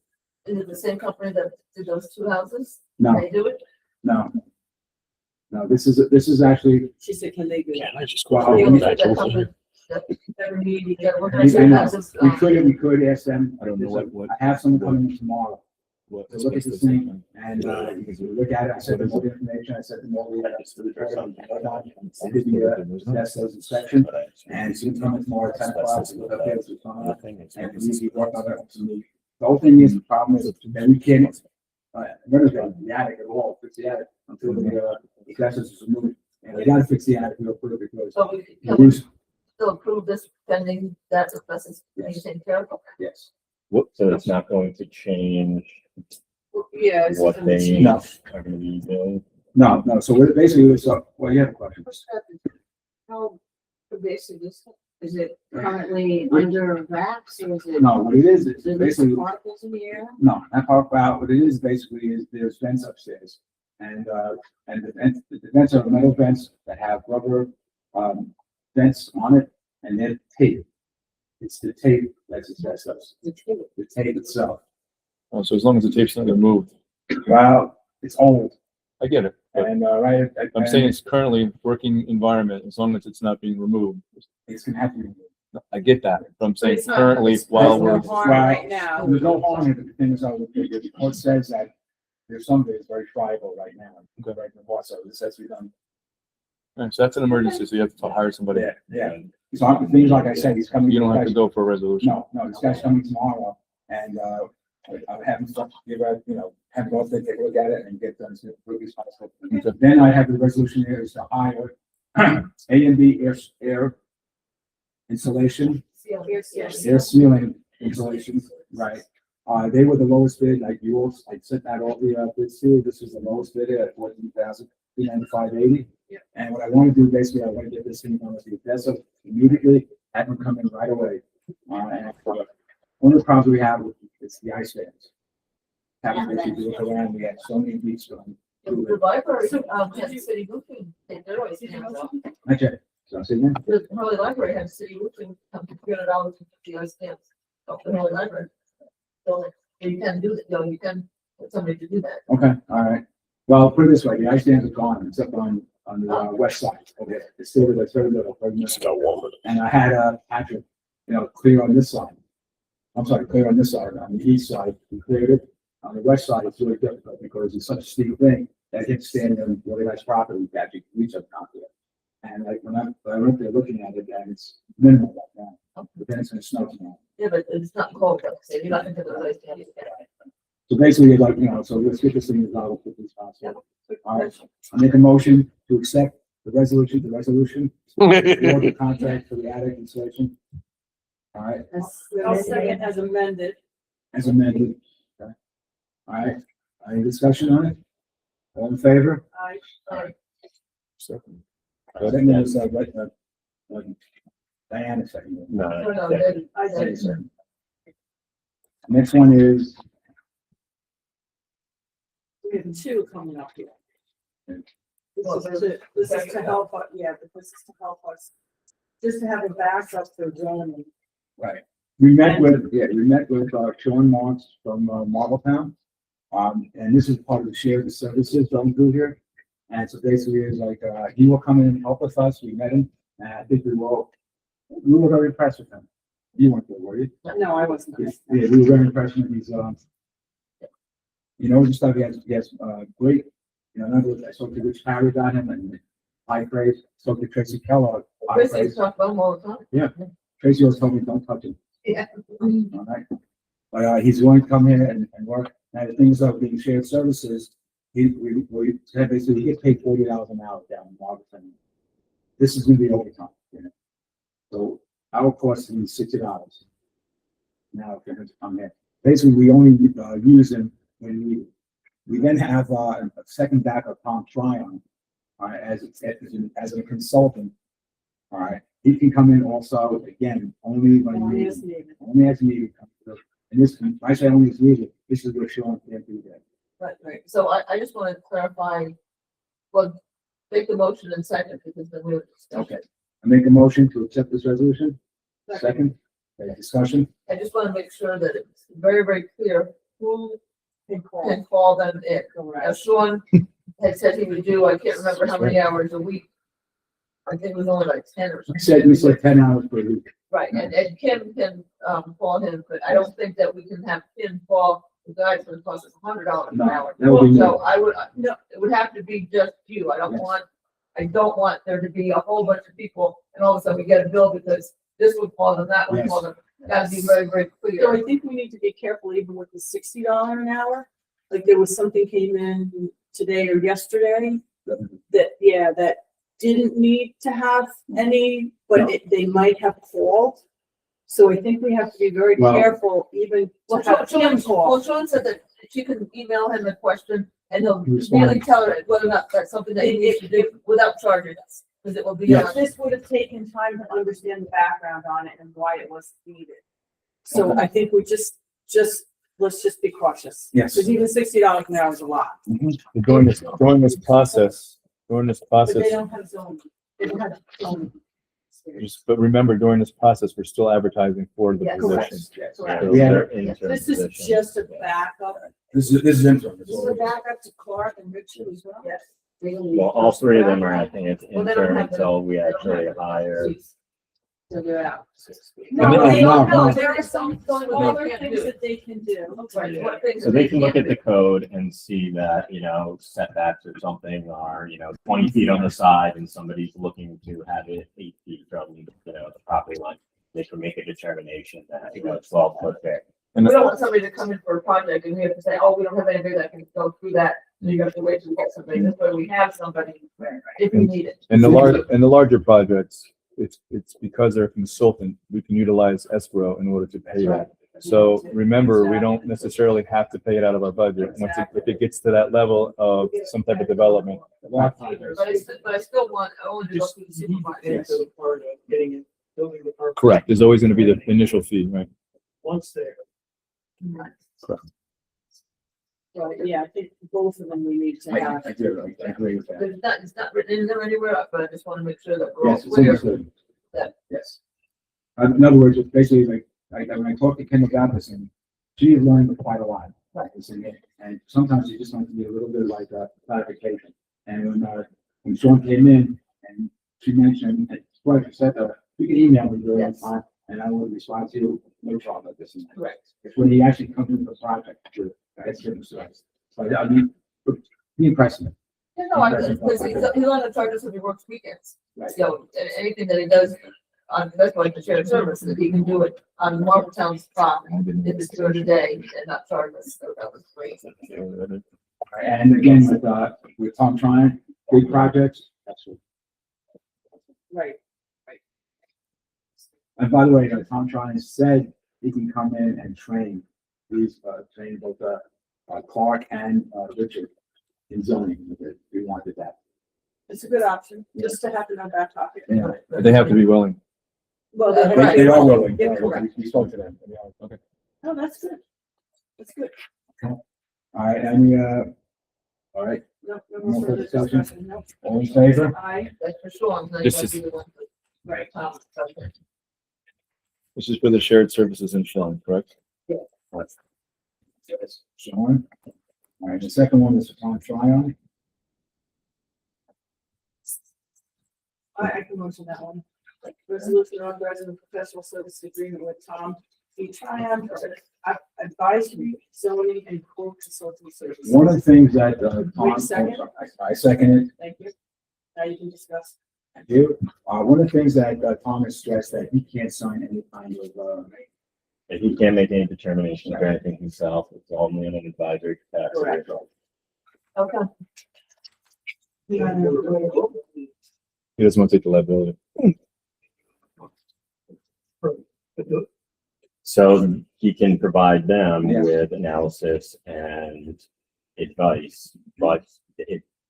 Is it the same company that did those two houses? No, They do it? no. No, this is actually, She said, can they do that? I just Well, You we- know, that company that every meeting, that we're gonna we say houses, we could ask them. I don't know what- I have someone coming in tomorrow. What To look at this thing and, we look at it, I sent them all the information, I sent them all the, I did the, that's those inspection, and soon coming tomorrow, 10 o'clock, to look up there, to come up, and we usually work on it to me. The whole thing is, the problem is that we can't, renovate the attic at all, fix the attic until the asbestos is removed. And we gotta fix the attic real quick because so we the can roof's, still approve this pending that asbestos being taken care of. yes. So it's not going to change Yeah. it's what gonna they change. No. are gonna be doing? No, so we're basically, well, you have a question. How, basically, is it currently under wraps or is it? No, what it is, it's Is it basically. particles in the air? No, not talk about, what it is basically is there's vents upstairs. And the vents are metal vents that have rubber, vents on it and they're tape. It's the tape that's asbestos, the tape itself. Oh, so as long as the tape's not removed, Well, it's old I get it. But and, right. I'm saying it's currently working environment, as long as it's not being removed. It's gonna have to be. I get that, but I'm saying It's not- currently while There's no we're, harm right now. There's no harm in it, but the thing is, the report says that there's some that is very friable right now. Right in the water, so this has to be done. Alright, so that's an emergency, so you have to hire somebody. Yeah. So things like I said, he's coming. You don't have to go for a resolution. No, this guy's coming tomorrow and, I'll have him stop, have him go up there, take a look at it and get done as quickly as possible. Then I have the resolution here is to hire A and B air insulation, air sealing insulation, right? They were the lowest bid, like yours, I sent out all the, bids to you. This is the lowest bid at $14,395.80. And what I want to do, basically, I want to get this thing done with the vessel immediately, have them come in right away. One of the problems we have is the ice fans. Having to do it around, we have so many weeks going. The library, Kansas City roofing, they're always hands off. Okay, so I say then, The Hurley Library has city roofing, $300 for 50 stamps. Of the Hurley Library. So you can do that, you can somebody to do that. Okay, all right. Well, put it this way, the ice dams are gone, except on the west side. Okay, it's still, it's very little. And I had, Patrick, clear on this side. I'm sorry, clear on this side, on the east side, we cleared it. On the west side, it's really difficult because it's such a steep thing that it's standing on really nice property to actually reach up top there. And like when I went there looking at it, and it's minimal right now, but then it's gonna snow tonight. Yeah, but it's not cold, like I said, you're not gonna do the ice dam. So basically, like, so let's get this thing resolved as quickly as possible. All right, I make a motion to accept the resolution, for the contract for the attic installation. All right, I'll second as amended. as amended. Okay. All right, any discussion on it? All in favor? Second. I think it was, Diana second. No, No, then I Okay, said, so next one is, We have two coming up here. This is to help, yeah, but this is to help us, just to have a backup for zoning. right, we met with Sean Marks from, Marbletown. And this is part of the shared services going through here. And so basically it's like, he will come in and help with us. We met him, and I think we were very impressed with him. You weren't there, were you? No, I wasn't. Yeah, we were very impressed with him. He's, just thought he has, great, in other words, I spoke to Rich Harry about him and high praise, spoke to Tracy Kellogg. high Chris praise. is talking about them all the time. Tracy always told me, don't touch him. Yeah. All right. But, he's going to come here and work. Now, the things of being shared services, we said basically, he gets paid $40 an hour down in Marlton. This is gonna be overtime, So our cost is $60 now for him to come here. Basically, we only, use him when we need it. We then have, a second backup, Tom Tryon, as a consultant. All right, he can come in also, again, only when Only needed. as needed. Only as needed. And this, when I say only as needed, this is what Sean can't do that. Right. So I just want to clarify, well, make the motion and second, because then we have discussion. Okay, I make a motion to accept this resolution. Second, okay, discussion. I just want to make sure that it's very, very clear who Can call. can call them in. Now, Correct. Sean had said he would do, I can't remember how many hours a week. I think it was only like 10 or something. We said 10 hours per week. Right, and Kim can, call him, but I don't think that we can have Kim call the guy for the cost of $100 an No, hour. that would be So more. I would, no, it would have to be just you. I don't want there to be a whole bunch of people and all of a sudden we get a bill because this would call them, that would Yes. call them. Gotta be very, very So I clear. think we need to be careful even with the $60 an hour. Like there was something came in today or yesterday that didn't need to have any, but they might have called. So I think we have to be very Well- careful even to have him call. Well, Sean said that she can email him the question and he'll Respond. really tell her whether or not that's something that he needs to do without charging us. Because it will be Yes. on. This would have taken time to understand the background on it and why it was needed. So I think we just, let's just be cautious. Yes. Because even $60 an hour is a lot. During this process, But they don't have zoning. They don't have zoning. but remember, during this process, we're still advertising for the Yes. position. Yes. Correct. We have, They're intern This is positions. just a backup. this is interim. This is a backup to Clark and Richard as well. Yes. They don't need- Well, all three of them are acting as Well, they don't intern have the- until we actually hire. So they're out. No, And they don't, no, no, no. there are some other things that they can do. Right, what things So that they can look can't at the do. code and see that, setbacks or something are, 20 feet on the side and somebody's looking to have it 8 feet from, the property line. They can make a determination that, 12 foot there. And We don't want somebody to come in for a project and we have to say, oh, we don't have anybody that can go through that. And you have to wait till we get somebody. This way we have somebody if we need it. the larger projects, it's because they're a consultant, we can utilize escrow in order to pay that. So remember, we don't necessarily have to pay it out of our budget. Once if it gets to that level of some type of development. But I still want, I want to go through the supervisor. Correct. There's always gonna be the initial fee, right? Right, yeah, I think both of them we need to have. I do, I agree with that. It's not written in there anywhere, but I just want to make sure that we're all Yes, it's clear. understood. that- Yes. In other words, it's basically like, when I talked to Kim about this, and she has learned quite a lot. And sometimes you just want to be a little bit like a clarification. And when Sean came in and she mentioned, well, she said, you can email me during that Yes. time and I will respond to you, no problem with this. And that. Correct. It's when he actually comes into the project, that's different stories. So I mean, be impressive. Yeah, no, because he's on the charges when he works weekends. Right. So anything that he does on, that's like the shared service, that he can do it on Marlborought's property, if it's during the day and not charge us, so that was great. And again, with Tom Tryon, big projects, that's what. Right. And by the way, Tom Tryon said he can come in and train. He's trained both Clark and Richard in zoning. We wanted that. It's a good option, just to have it on that topic. Yeah. They have to be willing. Well, Right. They are willing. Yeah, correct. We spoke to them. Okay. Oh, that's good. That's good. All right, all right, No No more further further discussion? discussion, no. all in favor? Aye. That's for sure. I'm glad This you is- do the one. Right. Okay. This is for the shared services in Sean, correct? Yes. Sean. All right, the second one is for Tom Tryon. I can motion that one. Resolution authorizing the professional service agreement with Tom B. Tryon for advisory, zoning, and core consulting services. One of the things that, Tom. Wait a second. I second it. Thank you. Now you can discuss. I do. One of the things that Tom has stressed that he can't sign any kind of, And he can't make any determinations or anything himself. It's only in an advisory capacity. Correct. Okay. He doesn't want to take the liability. So he can provide them Yeah. with analysis and advice, but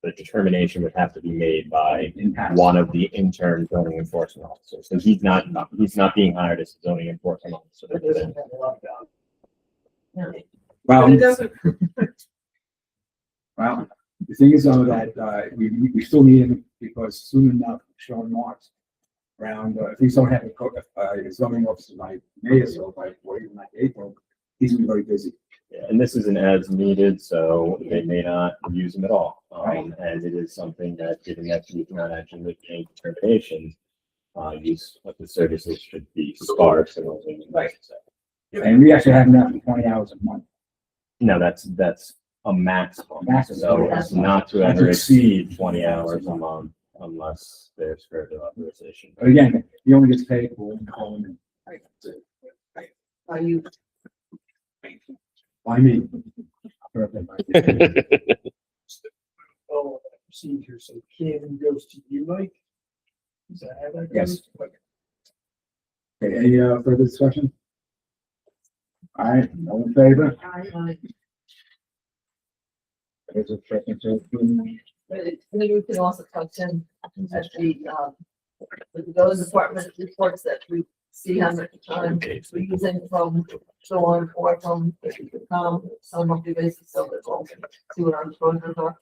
the determination would have to be made by impact. one of the intern zoning enforcement officers. So he's not being hired as a zoning enforcement officer. Well, But it doesn't, well, the thing is though that, we still need him because soon enough, Sean Marks around, if we don't have a zoning officer by May or so, or even like April, he's gonna be very busy. Yeah, and this isn't as needed, so they may not use them at all. And it is something that, given that you cannot actually make any determination, use of the services should be sparse and only necessary. And we actually have enough for 20 hours a month. No, that's a maximum. Maximum. So it's not to ever exceed 20 hours a month unless there's further authorization. But again, he only gets paid for one call and Are you, by me. Follow that procedure, so Kim goes to you, Mike? Is that how that Yes. goes? Okay, any further discussion? All right, all in favor? There's a second to approve. maybe we can also touch in at with those department reports that we see how much time we're using from Sean or from Tom, some of the basis, so that we'll see what our exposures are.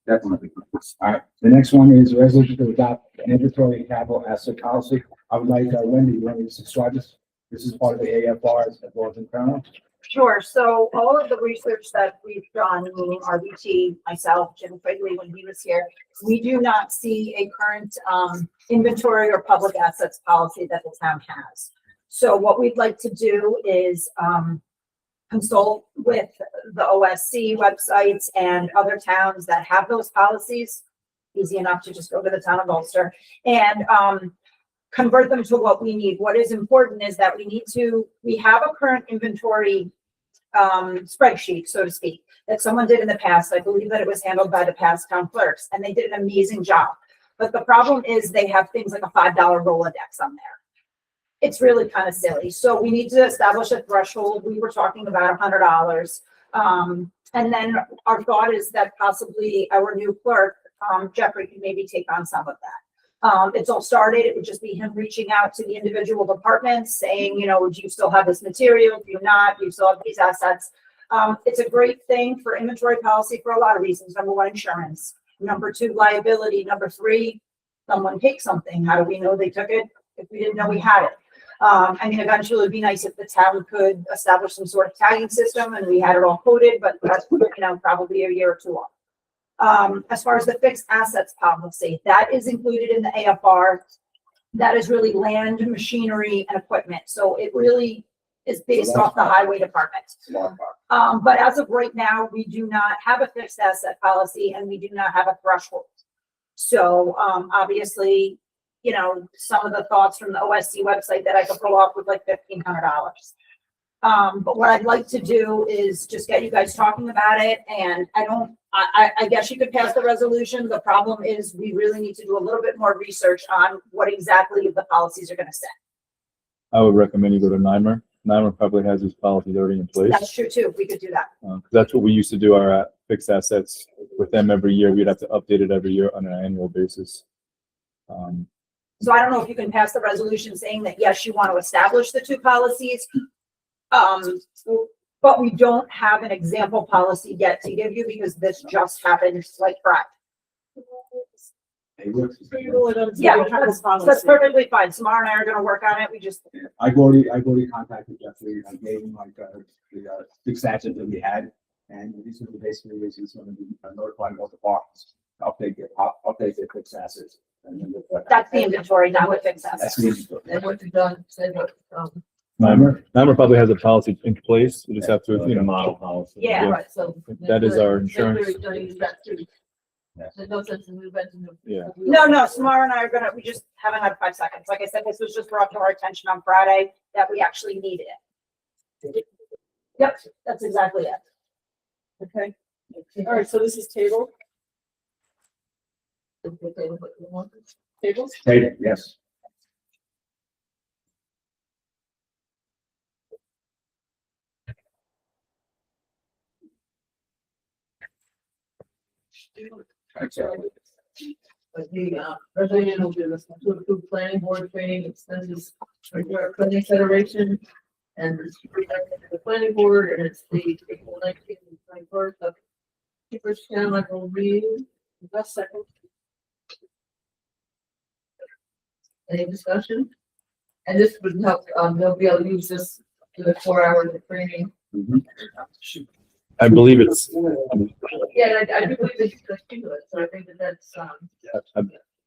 Definitely. All right, the next one is a resolution to adopt an inventory capital asset policy. I would like Wendy, you want me to describe this? This is part of the AFRs at Walton Crown. Sure. So all of the research that we've done, meaning RBT, myself, Jim Quigley, when he was here, we do not see a current inventory or public assets policy that the town has. So what we'd like to do is consult with the OSC websites and other towns that have those policies. Easy enough to just go to the town of Ulster and convert them to what we need. What is important is that we have a current inventory spreadsheet, so to speak, that someone did in the past. I believe that it was handled by the past town clerks, and they did an amazing job. But the problem is they have things like a $5 Rolodex on there. It's really kind of silly. So we need to establish a threshold. We were talking about $100. And then our thought is that possibly our new clerk, Jeffrey, can maybe take on some of that. It's all started. It would just be him reaching out to the individual departments saying, you know, do you still have this material? Do you not? Do you still have these assets? It's a great thing for inventory policy for a lot of reasons. Number one, insurance. Number two, liability. Number three, someone takes something. How do we know they took it if we didn't know we had it? I mean, eventually it'd be nice if the town could establish some sort of tagging system and we had it all coded, but that's, probably a year or two off. As far as the fixed assets policy, that is included in the AFR. That is really land, machinery and equipment. So it really is based off the highway department. But as of right now, we do not have a fixed asset policy and we do not have a threshold. So, obviously, some of the thoughts from the OSC website that I could pull off with like $1,500. But what I'd like to do is just get you guys talking about it, and I guess you could pass the resolution. The problem is we really need to do a little bit more research on what exactly the policies are gonna say. I would recommend you go to NYMER. NYMER probably has these policies already in place. That's true too. We could do that. 'Cause that's what we used to do our fixed assets with them every year. We'd have to update it every year on an annual basis. So I don't know if you can pass the resolution saying that, yes, you want to establish the two policies. But we don't have an example policy yet to give you because this just happened like Friday. Table it until Yeah, we have this that's policy. perfectly fine. Samara and I are gonna work on it. We just, I've already contacted Jeffrey, I gave him like, the fixed assets that we had, and these are basically, he's gonna be notifying all the departments, update their fixed assets. And then that's the inventory, not what fixed That's assets. the inventory. And what you've done, say what, NYMER probably has a policy in place. We just have to, Like a model policy. Yeah. right, so. That is our insurance. Make sure you use that too. Yeah. There's no sense in inventing the. Yeah. the wheel. No, Samara and I are gonna, we just haven't had 5 seconds. Like I said, this was just brought to our attention on Friday that we actually needed it. Yep, that's exactly it. Okay, all right, so this is table, tables? Hey, yes. But the, resolution will do this, to approve planning board training expenses for your planning federation. And it's presented to the planning board, and it's the April 19th and 21st of Cooperstown, I will read. Last second. Any discussion? And this would help, they'll be able to use this for the 4 hours of training. I believe it's, Yeah, I do believe it's the to it, so I think that's,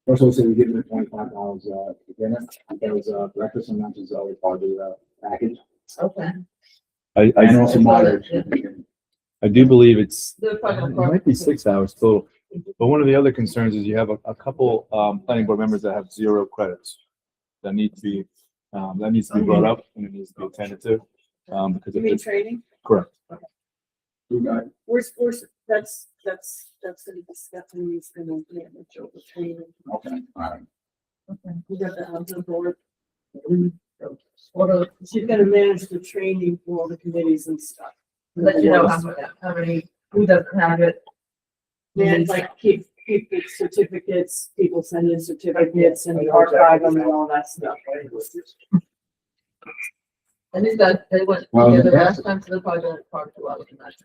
First of all, we give them $25, for dinner, there was, breakfast and lunch is always part of the, package. okay. And also mileage. I do believe it's, They're it probably. might be 6 hours total. But one of the other concerns is you have a couple, planning board members that have 0 credits that need to be, that needs to be brought up and it needs to be attended to. Because You if mean it's training? correct. We got, That's gonna be Stephanie's gonna manage over training. okay, all right. We got that on the board. What are, She's gonna manage the training for all the committees and stuff. let you know how many, who doesn't have it. And like keep the certificates, people send in certificates and archive them and all that stuff. And these guys, they went Well, together that's- last time, so they're probably gonna talk to us tonight.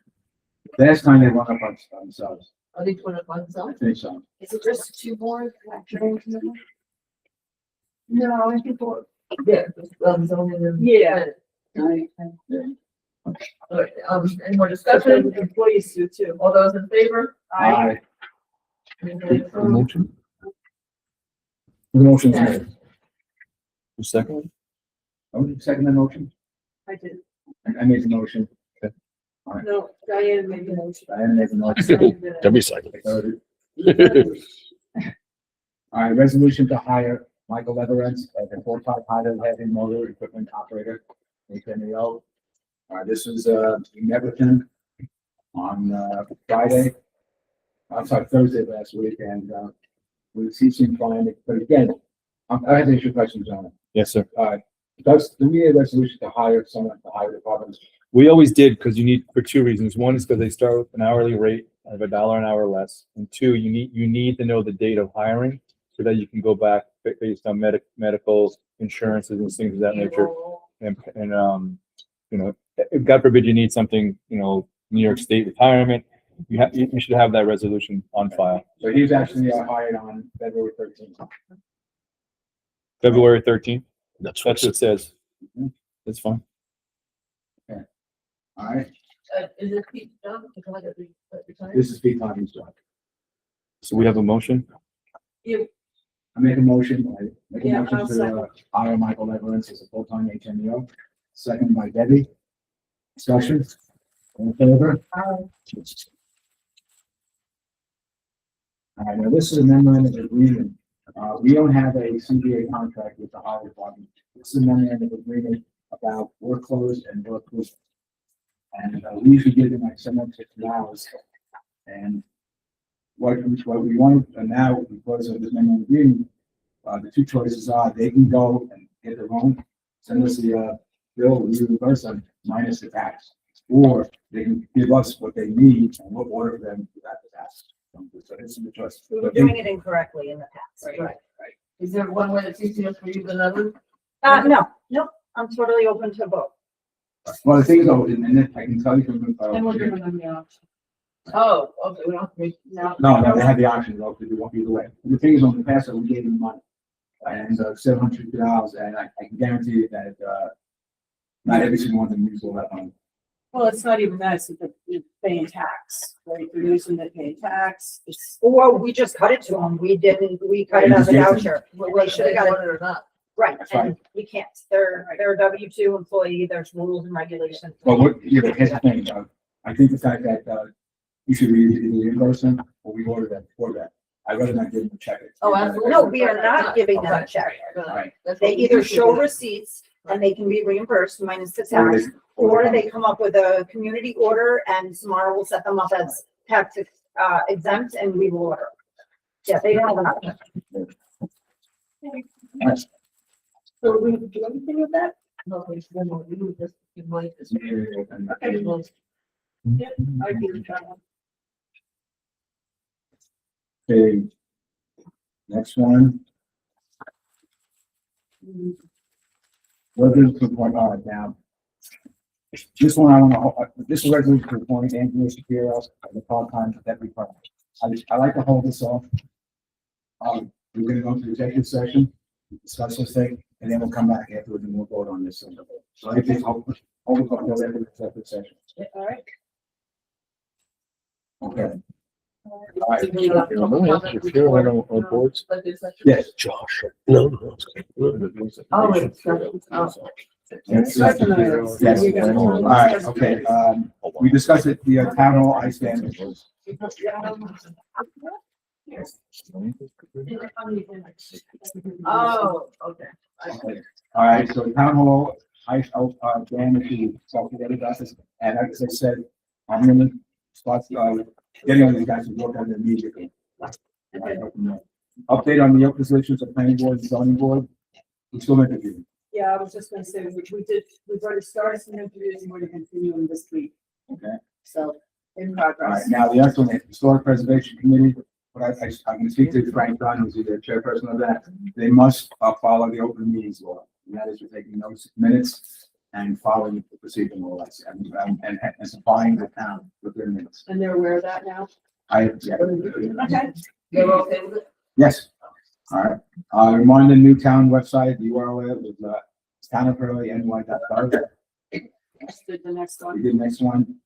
Last time they run up on themselves, Are they trying to find I some? think so. Is it just 2 more? No, I think we're. Yeah. Zoning and. Yeah. All right, any more discussion? Employees do too. All those in favor? Aye. Anybody The opposed? Motion? The motion's made. Second? Second the motion? I did. I made the motion. No, Diane made the motion. I made the motion. Every second. All right, resolution to hire Michael Leverance as a full-time pilot heavy motor equipment operator, HMEO. This was, we met with him on, Friday. I'm sorry, Thursday last week, and, he seemed fine, but again, I had to issue questions on it. Yes, sir. Do we need a resolution to hire someone at the highway department? We always did, because you need, for 2 reasons. One is because they start with an hourly rate of $1 an hour less. And 2, you need to know the date of hiring so that you can go back based on medical insurances and things of that nature. And, you know, if God forbid you need something, you know, New York State retirement, you should have that resolution on file. So he's actually hired on February 13th. February 13th, That's that's what it says. That's fine. All right, Is it Pete Dunn? Can I get the time? this is Pete Tommy's job. So we have a motion. I make a motion, I make a Yeah, motion I'll to second. hire Michael Everett as a full-time HMEO, second by Debbie. Discussion? All in favor? All right, now this is a memorandum of agreement. We don't have a CBA contract with the highway department. This is a memorandum of agreement about workflows and work groups. And we usually give them like 750 hours. And what we want, and now because of this memorandum of agreement, the two choices are they can go and get their own, send us the bill, we reimburse them minus the tax. Or they can give us what they need and we'll order them without the tax. So this is the choice. We were doing it incorrectly in the past. Right. Is there one way that's easier for you than others? No, I'm totally open to both. Well, the thing is, though, and then I can tell you from, And we're giving them the option. Oh, okay, we don't have to make, No. no, they have the option, though, to do either way. The thing is, on the past, we gave them money. And $750, and I can guarantee you that, not every single one of them used all that money. Well, it's not even that, it's that you're paying tax, right? You're using it paying tax. It's, Well, we just cut it to them. We didn't, we cut it as a voucher. whether They should have they got want it. it or not. Right, That's right. and we can't. They're a W-2 employee. There's rules and regulations. Well, here's the thing, I think the fact that, you should either reimburse them or we order them for that. I'd rather not give them a check. Oh, absolutely. No, we are not giving them a Okay. check. Right. That's They what we either usually show do. receipts and they can be reimbursed minus the Or tax, they- or they come up with a community order and Samara will set them up as tax exempt and we will order. Yeah, they don't have an option. so we do anything with that? No, we should not. We would just give money to some- Okay. Well, Yep, I agree with that one. Okay. Next one. Resolution to appoint, all right, now. This one I want to, this is resolution to appoint Angela Shapiro as the part-time deputy clerk. I like to hold this off. We're gonna go to the executive session, discuss this thing, and then we'll come back afterwards and we'll vote on this. So I think I'll go to the executive session. Yeah, all right. Okay. All right. we have You know, don't we have to appear right on boards? But it's like- Yes. Josh. No. Oh, wait, sorry. Oh. Yes. Recognize. Yes. We're gonna- All right, okay, we discussed it, the town hall ice dam. Oh, okay. All right, so town hall ice, dam issue, so we got this, and as I said, I'm gonna start, getting on these guys to work on it immediately. Update on the open positions of planning board and zoning board, we still interviewing. Yeah, I was just gonna say, we've already started some interviews and we're continuing this week. Okay. So, in All right, progress. now the actual historic preservation committee, but I'm gonna speak to Frank Dunn, who's the chairperson of that. They must follow the open meetings law, and that is for taking notes, minutes, and following the procedure laws, and supplying the town with their minutes. And they're aware of that now? Yeah. Okay. They're okay with it? Yes, all right. Remind the new town website, the URL is, townofhurley.ny.gov. Let's do the next We one. did next one.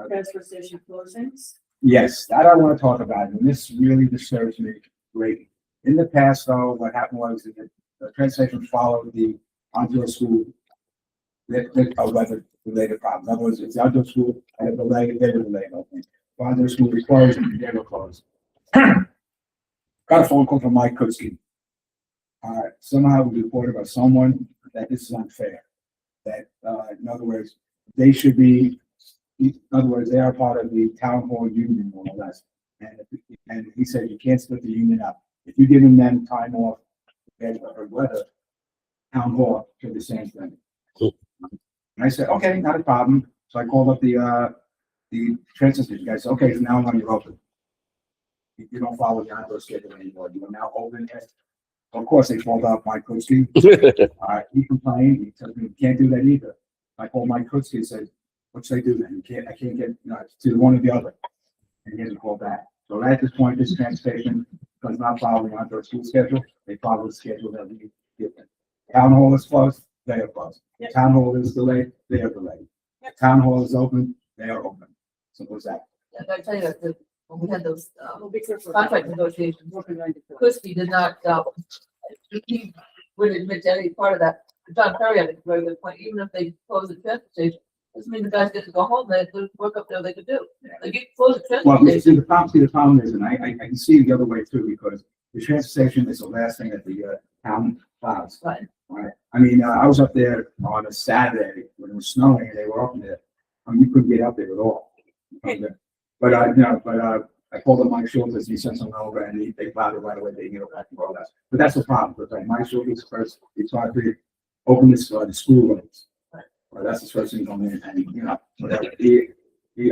Transfer station closings. Yes, that I want to talk about, and this really disturbs me greatly. In the past, though, what happened was that the train station followed the outdoor school. Weather-related problems. In other words, it's outdoor school, and a delay, they were delayed, I think. Outdoor school was closed, and they were closed. Got a phone call from Mike Kutsky. Somehow we reported by someone that this is unfair. That, in other words, they should be, in other words, they are part of the town hall union more or less. And he said, you can't split the union up. If you're giving them time off, or weather, town hall should do the same thing. And I said, okay, not a problem. So I called up the transfer station guy. Said, okay, from now on you're open. You don't follow the outdoor schedule anymore. You are now open. Of course, they called out Mike Kutsky. He complained. He said, you can't do that either. I called Mike Kutsky and said, what should I do then? I can't get, it's to one or the other. And he hasn't called back. So at this point, this transportation does not follow the outdoor school schedule. They follow the schedule that we give them. Town hall is closed. they are closed. Town hall is delayed, they are delayed. Town hall is open, they are open. Simple as that. And I tell you that, when we had those, We'll be careful. contract negotiations, Christie did not, he wouldn't admit to any part of that. John Perry had a very good point, even if they close the transfer station, doesn't mean the guys get to go home, there's work up there they could do. They get close the transfer Well, station. the problem is, and I can see the other way too, because the transfer station is the last thing that the town plows. Right. Right. I mean, I was up there on a Saturday when it was snowing and they were up there. I mean, you couldn't get up there at all. But I called up Mike Schultz, he sent someone over and they plowed it right away, they get it back and all that. But that's the problem, because like Mike Schultz first, he tried to open this, the school roads. Well, that's the first thing going in, and you know, whatever. He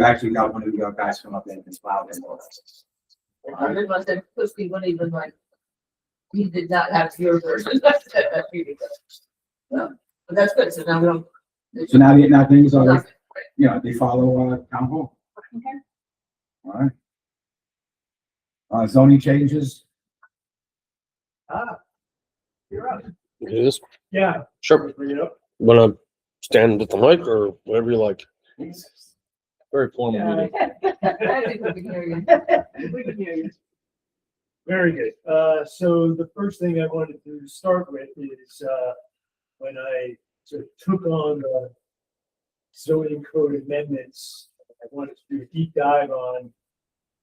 actually got one of the guys come up there and plow it and all that. I realized that Christie wouldn't even like, he did not have your version. That's really good. So, but that's good, so now we don't. So now things are, you know, they follow, town hall. Okay. All right. Zoning changes, You're up. It is. Yeah. Sure. Bring it up. Want to stand at the mic or whatever you like? Very formal meeting. I think we can hear you. We can hear you. Very good. So the first thing I wanted to start with is, when I sort of took on the zoning code amendments, I wanted to do a deep dive on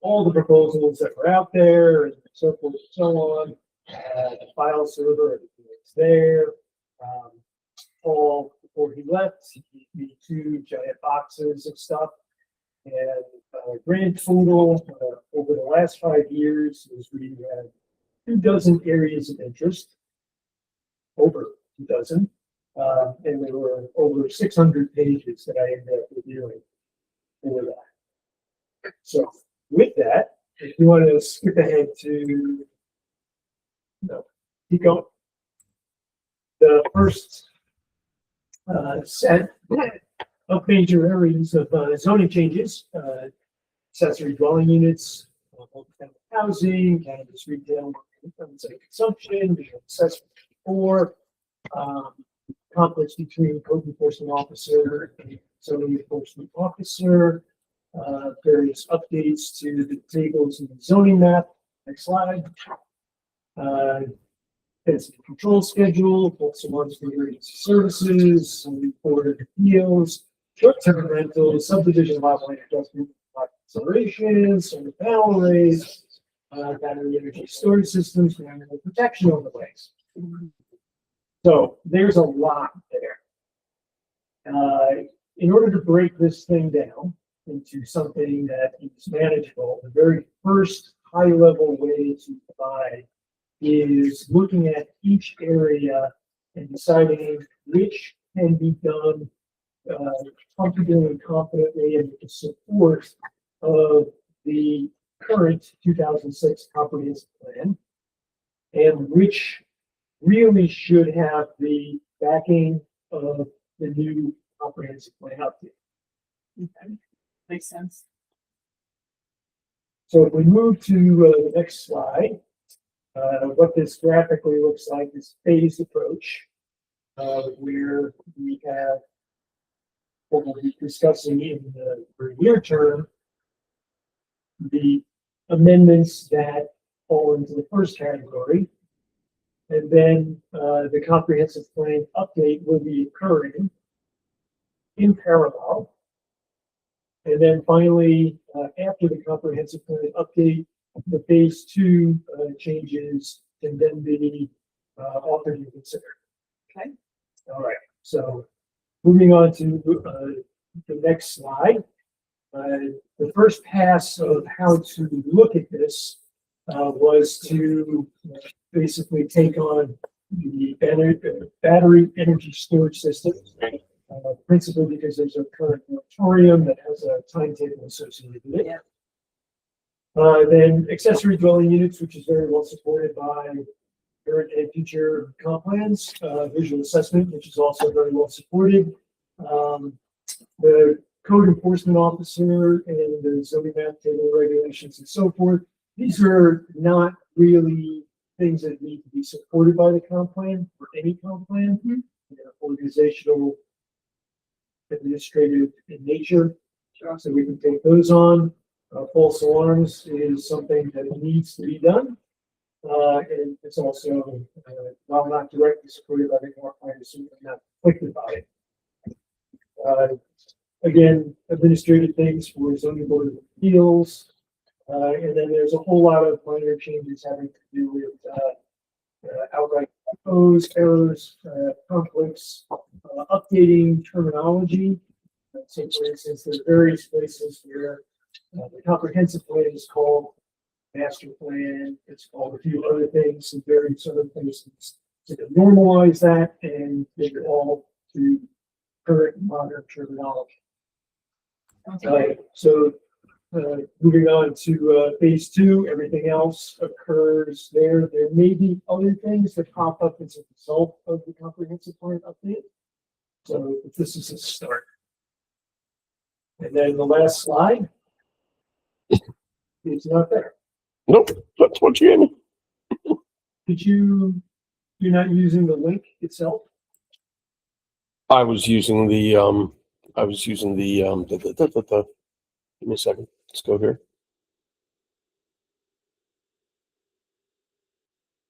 all the proposals that were out there and so forth and so on. The file server, everything that's there. Paul, before he left, he gave me 2 giant boxes of stuff. And grand total over the last 5 years is we had 24 areas of interest, over 24, and there were over 600 pages that I ended up reviewing for that. So with that, if you want to skip ahead to, no, keep going. The first set of major areas of zoning changes, accessory dwelling units, multi-family housing, cannabis retail, on-site consumption, visual accessory for, conflicts between code enforcement officer and zoning enforcement officer, various updates to the tables in the zoning map. Next slide. Density control schedule, both some ones for emergency services, some board of appeals, short-term rentals, subdivision lot line adjustment, lot considerations, solar panel arrays, battery energy storage systems, and animal protection overlays. So there's a lot there. In order to break this thing down into something that is manageable, the very first high-level way to divide is looking at each area and deciding which can be done comfortably and confidently and with the support of the current 2006 comprehensive plan, and which really should have the backing of the new comprehensive plan update. Okay, makes sense. So if we move to the next slide, what this graphically looks like is phased approach, where we have what we'll be discussing in the very near term, the amendments that fall into the first category. And then the comprehensive plan update will be occurring in parallel. And then finally, after the comprehensive plan update, the phase 2 changes can then be offered and considered. Okay. All right. So moving on to the next slide. The first pass of how to look at this was to basically take on the battery energy storage system, principally because there's a current moratorium that has a timetable associated with it. Yeah. Then accessory dwelling units, which is very well supported by current and future comp plans, visual assessment, which is also very well supported. The code enforcement officer and the zoning map table regulations and so forth. These are not really things that need to be supported by the comp plan or any comp plan. organizational, administrative in nature. So we can take those on. False alarms is something that needs to be done. And it's also, while not directly supported by the North Carolina, I'm not conflicted by it. Again, administrative things for zoning board of appeals. And then there's a whole lot of minor changes having to do with, outright typos, errors, conflicts, updating terminology. So for instance, there's various places where the comprehensive plan is called master plan, it's called a few other things, and various other places to normalize that and make it all to current modern terminology. So moving on to phase two, everything else occurs there. There may be other things that pop up as a result of the comprehensive plan update. So this is a start. And then the last slide is not there. Nope, that's what you gave me. You're not using the link itself? I was using the, give me a second. Let's go here.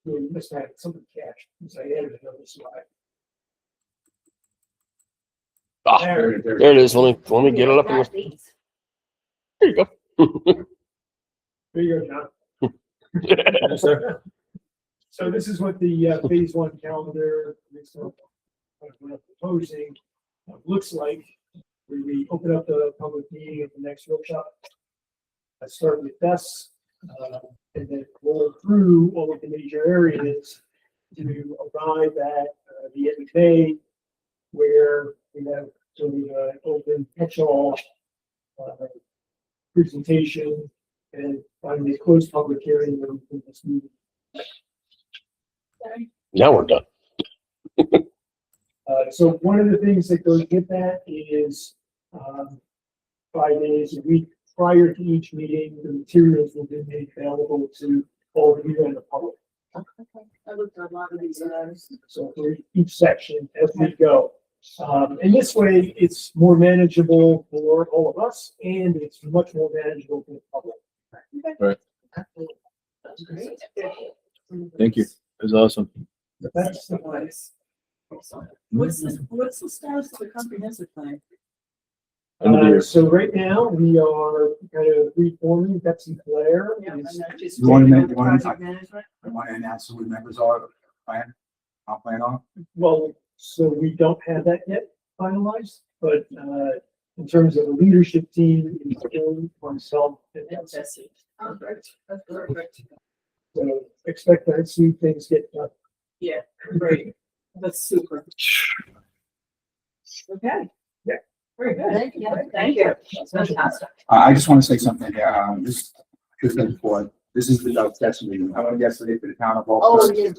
You must have something catch, because I added another slide. Ah, There. there it is. Let me get it up. There you go. There you go, John. Yes, sir. So this is what the phase one calendar, what I'm proposing, looks like. Where we open up the public meeting at the next workshop. I start with this, and then roll through all of the major areas to arrive at the end of May, where we have sort of an open catch-all presentation, and finally a closed public hearing in this meeting. Now we're done. So one of the things that goes with that is 5 days a week prior to each meeting, the materials will be made available to all of you and the public. I looked at a lot of these items. So for each section as we go. And this way, it's more manageable for all of us, and it's much more manageable for the public. Right. That's great. Thank you. It was awesome. That's the place. What's the status of the comprehensive plan? End of the year. So right now, we are kind of reforming Betsy Blair. is- You want to make, Project management? I want to announce who the members are of the plan, our plan on. Well, so we don't have that yet finalized, but in terms of the leadership team, it's Jim, myself, and Nancy. That's it. Perfect. That's perfect. So expect to see things get done. Yeah, great. That's super. Okay. Yeah. Very good. Thank you. Thank you. That's fantastic. I just want to say something here. This is before, this is the Doug Test meeting. I went yesterday for the town of Oh, Baltimore. yes.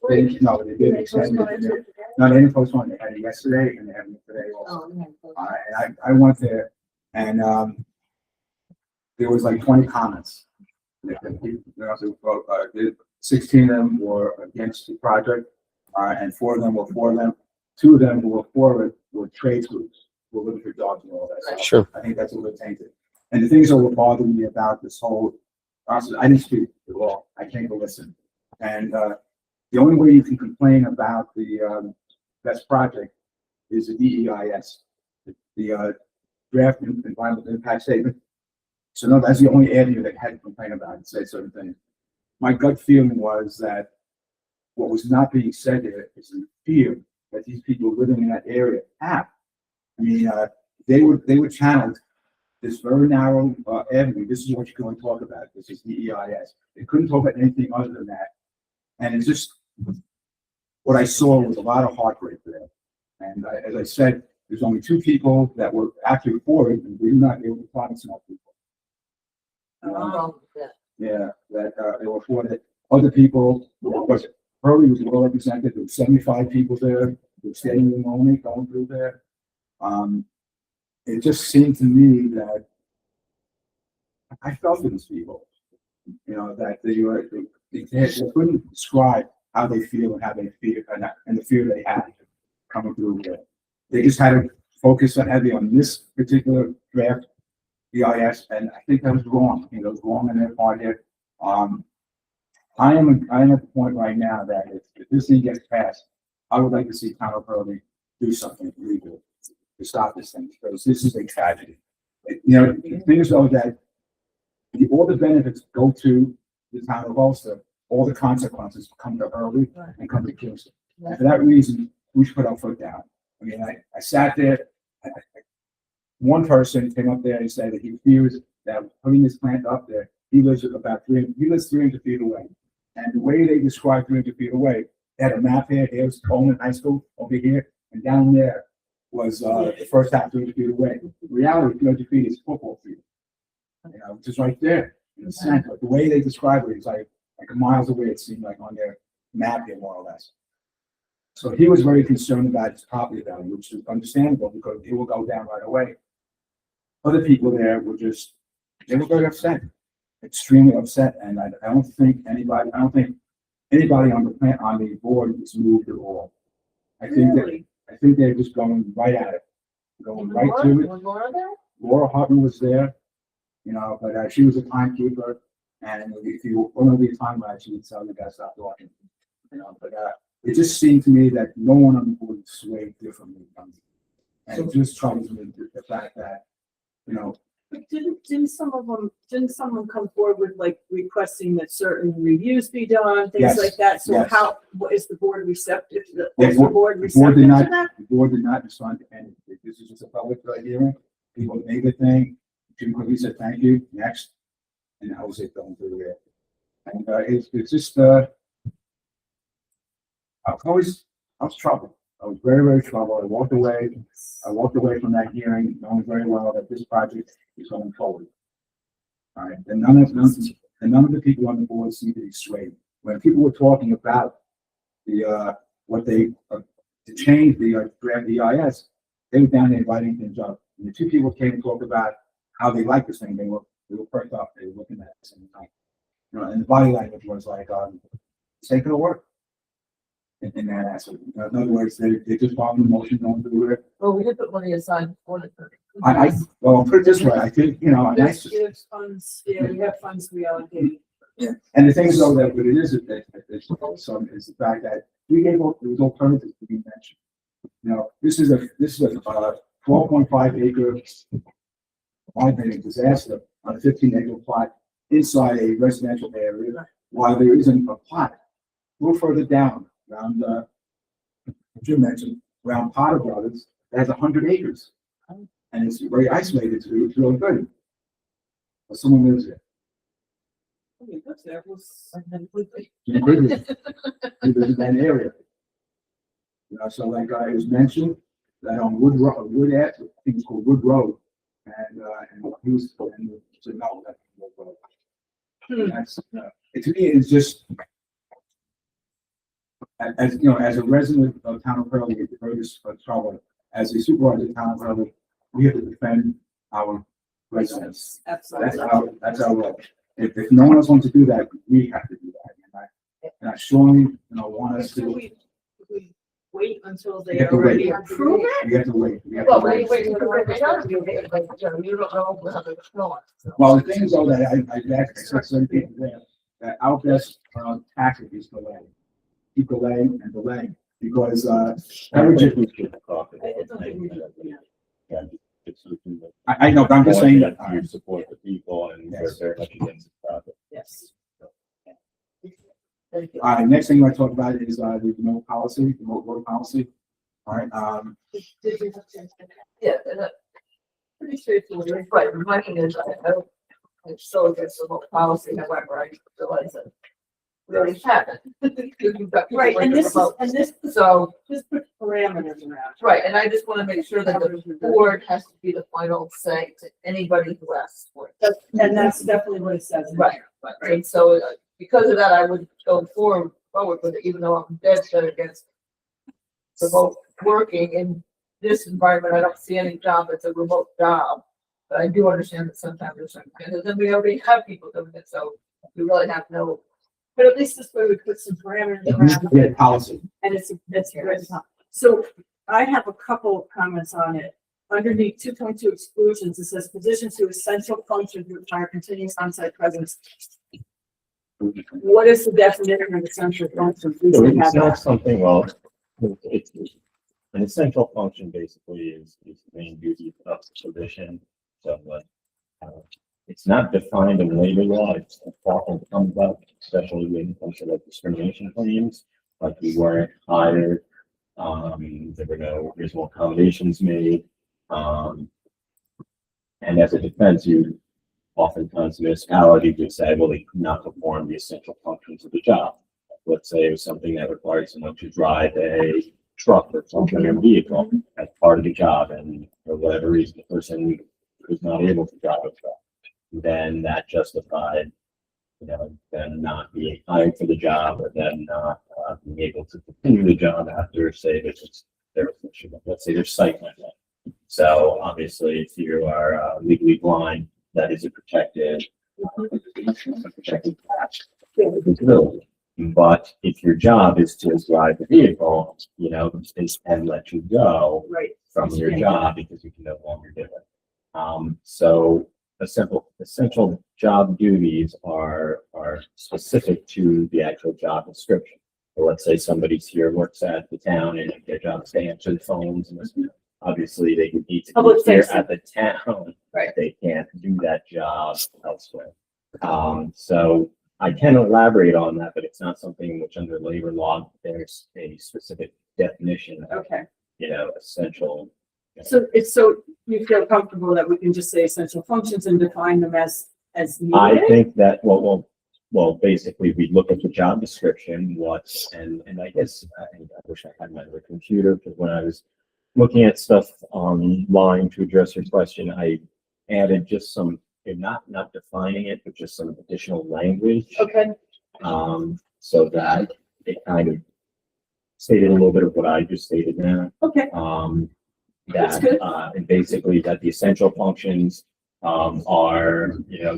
They didn't, no, they did extend it. No, they didn't postpone it. They had it yesterday and they have it today also. And I went there and, there was like 20 comments. There 16 of them were against the project, and 4 of them were for them. 2 of them who were for it were trade groups, who were looking for jobs and all that stuff. Sure. I think that's a little tainted. And the things that were bothering me about this whole process, I didn't speak at all. I came to listen. And, the only way you can complain about the, best project is the DEIS, the draft environmental impact statement. So no, that's the only area that had to complain about and say certain things. My gut feeling was that what was not being said there is the fear that these people living in that area have. I mean, they were channeled this very narrow avenue. This is what you can only talk about. This is DEIS. They couldn't talk about anything other than that. And it's just what I saw was a lot of heartbreak there. And as I said, there's only 2 people that were actually for it, and we were not able to find some people. Yeah, that they were for it. Other people, because Hurley was well represented. There were 75 people there. They were staying in only going through there. It just seemed to me that I felt for these people. You know, that they couldn't describe how they feel and how they feel and the fear they have coming through there. They just had to focus heavy on this particular draft EIS, and I think that was wrong. You know, it was wrong in their part here. I am at the point right now that if this thing gets passed, I would like to see Town of Hurley do something legal to stop this thing, because this is a tragedy. You know, the thing is though that all the benefits go to the town of Ulster, all the consequences come to Hurley and come to Kingston. And for that reason, we should put our foot down. I mean, I sat there, one person came up there and said that he fears that putting this plant up there, he lives 300 feet away. And the way they described 300 feet away, they had a map here, here's Coleman High School over here, and down there was the first half 300 feet away. The reality, 300 feet is football field. You know, just right there in the center. The way they describe it is like miles away, it seemed like on their map here, more or less. So he was very concerned about his property value, which is understandable because it will go down right away. Other people there were they were very upset, extremely upset, and I don't think anybody on the board was moved at all. I think they're just going right at it, going right to it. Was Laura there? Laura Hutton was there, you know, but she was a timekeeper, and if you want to be a time line, she would tell you guys stop talking, you know. But it just seemed to me that no one on the board swayed differently from me, and it just troubles me the fact that, you know. But didn't someone come forward with like requesting that certain reviews be done, things Yes, like that? So yes. what is the board receptive to the, Yeah, is the board The board receptive did to not, that? the board did not respond to anything. This is just a public hearing. People made the thing. Jim Quigley said, thank you, next. And that was it going through there. And it's just, I was troubled. I was very, very troubled. I walked away from that hearing knowing very well that this project is going forward. All right, and none of the people on the board seemed to be swayed. When people were talking about to change the draft EIS, they were down there writing things up. And the two people came and talked about how they liked this thing. They were perked up. They were looking at it and like, you know, and the body language was like, it's ain't gonna work. In that aspect. In other words, they just followed the motion going through it. Well, we did put money aside for it. Well, I'll put it this way, I think, you know, There's funds, yeah, we have funds reallocated. and the thing is though, that what it is the fact that we gave, there was alternatives to be mentioned. You know, this is a 12.5 acre migrating disaster on a 15-acre plot inside a residential area, while there isn't a plot a little further down around, Jim mentioned, around Potter Brothers, that has 100 acres. And it's very isolated, it's really good. But someone lives there. Jim Quigley, he lives in that area. You know, so like it was mentioned, that on Wood Ave, I think it's called Wood Road, and he was, and said, no, that's Wood Road. And that's, to me, it's just, as you know, as a resident of Town of Hurley, it's very trouble. As a supervisor of Town of Hurley, we have to defend our residents. Absolutely. That's our role. If no one else wants to do that, we have to do that. And I strongly, want us Do to. we wait until We they have to already wait. approve it? We have to wait. Well, wait, you don't know how they're going. Well, the thing is though, that I said some people there, that our best tactic is delay. Keep delaying and delaying, because, I know, but I'm just saying that. You support the people and they're Yes. very much against the project. Yes. Thank you. Next thing I talk about is, the remote policy, remote work policy. All right, Did you have to? Yeah, and pretty straightforward, but my thing is, I'm so against the whole policy, however, I realize that we already have it. You've got people Right, and working this is, remote. and this, So, just put parameters around. right, and I just wanna make sure that the board has to be the final say to anybody who asks for it. And that's definitely what it says. in Right, there. right, and so because of that, I would go forward with it, even though I'm dead set against remote working in this environment. I don't see any job that's a remote job, but I do understand that sometimes there's certain, and then we already have people doing it, so we really have no But at least this way we put some parameters At least around we it, had policy. and it's written up. So I have a couple of comments on it. Underneath 2.2 exclusions, it says positions whose essential functions require continuous on-site presence. What is the definition of essential function? We So should have it's not that. something, well, it's, an essential function basically is the main duty of the position. So, it's not defined in labor law, it's often comes up, especially when it comes to like discrimination claims, like we weren't hired, there were no reasonable accommodations made, and as a defense, you oftentimes municipality would say, well, they could not perform the essential functions of the job. Let's say it was something that required someone to drive a truck or something, or vehicle as part of the job, and for whatever reason, the person was not able to drive a truck. Then that justified, them not being hired for the job, or them not being able to continue the job after, say, let's say there's sight line. So obviously, if you are legally blind, that is a protected disability. But if your job is to drive the vehicle, they can let you go Right. from your job because you can no longer do it. So essential job duties are specific to the actual job description. So let's say somebody's here, works at the town, and their job is to answer the phones, and obviously they need to Public be here facing. at the town. Right. They can't do that job elsewhere. So I can elaborate on that, but it's not something which under labor law, there's a specific definition of, Okay. essential. So you feel comfortable that we can just say essential functions and define them as I needed? think that, well, basically, we look at the job description, and I guess, I wish I had my other computer, because when I was looking at stuff online to address your question, I added just some, not defining it, but just some additional language. Okay, So that it kind of stated a little bit of what I just stated now. okay, That's good. And basically that the essential functions, are,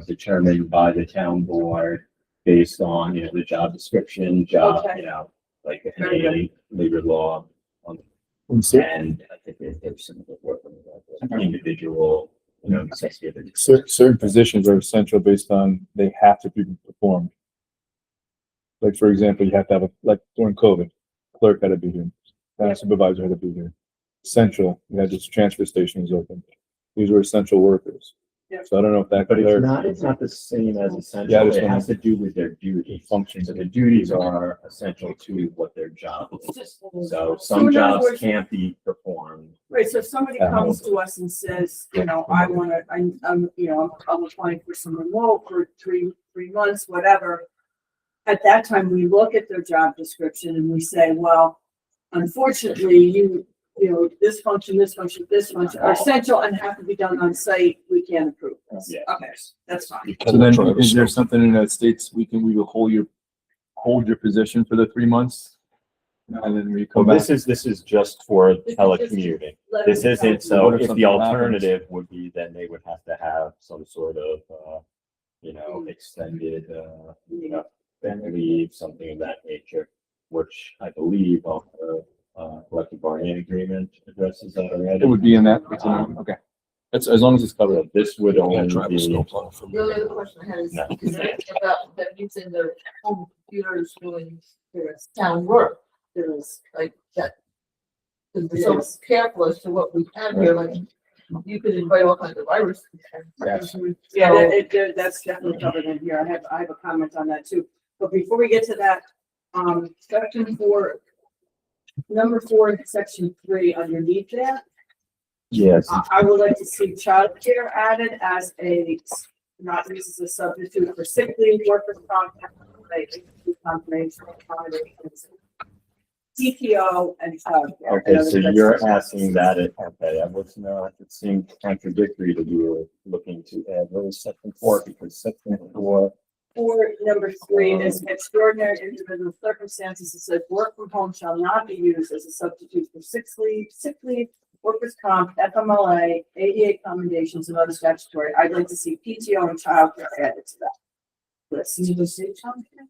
determined by the town board based on, the job description, Okay. like Very good. any labor law. And I think there's some of the work on the individual, necessity of the. Certain positions are essential based on, they have to be performed. Like, for example, you have to have like during COVID, clerk had to be here, supervisor had to be here. Essential, you had this transfer stations open. These were essential workers. Yeah. So I don't know if that. But it's not the same as Yeah, essential. this It one- has to do with their duties. Functions. So the duties are essential to what their job is. So So some in other jobs words- can't be performed. right, so if somebody comes to us and says, I'm applying for some remote for three months, whatever. At that time, we look at their job description and we say, well, unfortunately, this function are essential and have to be done on site, we can't approve this. Yeah. Okay, that's fine. So then, is there something in that states we will hold your position for the 3 months? And then we Well, come back? this is just for This is just- telecommuting. Let This them isn't, decide. so What if if something the happens? alternative would be, then they would have to have some sort of, extended, leave, something of that nature, which I believe collective bargaining agreement addresses that already. It would be in that, okay. That's, as long as it's covered. So this would only be, The only other question I had is, No. is that about them using their home computers doing their town work, there is like that. Because we're so careful as to what we have here, like, you could invite all kinds of viruses. Yes. Yeah, that's definitely covered in here. I have a comment on that too. But before we get to that, section 4, number 4, section 3, underneath that, yes, I would like to see childcare added as not used as a substitute for sick leave, workers' comp, confirmation, accommodations, CPO, and childcare. okay, so you're asking that, it seemed contradictory that you were looking to add those section 4, because section 4. For number 3 is extraordinary individual circumstances. It says work from home shall not be used as a substitute for sick leave, workers' comp, FMLA, ADA accommodations, and other statutory. I'd like to see PTO and childcare added to that list. You just say childcare?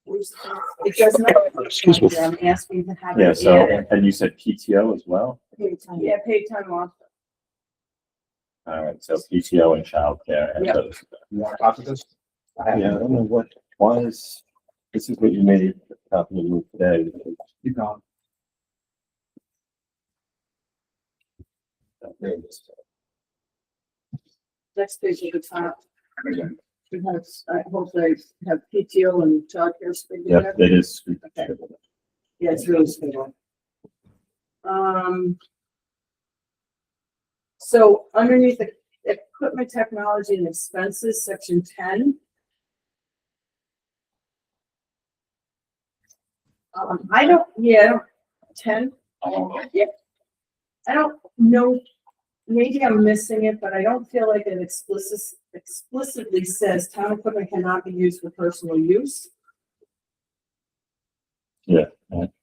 It does not. Excuse me. I'm asking to have. Yeah, it so, added. and you said PTO as well? Yeah, paid time off. All right, so PTO and childcare and Yep. those. You want to talk to this? Yeah, I don't know why is, this is what you made a copy of me today. Keep going. There it is. Next page at the top. Again. We have, I hope they have PTO and childcare. Yep, it is. Okay. Yeah, it's really stable. So underneath the equipment, technology and expenses, section 10. I don't, yeah, 10. Yeah. I don't know, maybe I'm missing it, but I don't feel like it explicitly says town equipment cannot be used for personal use. That's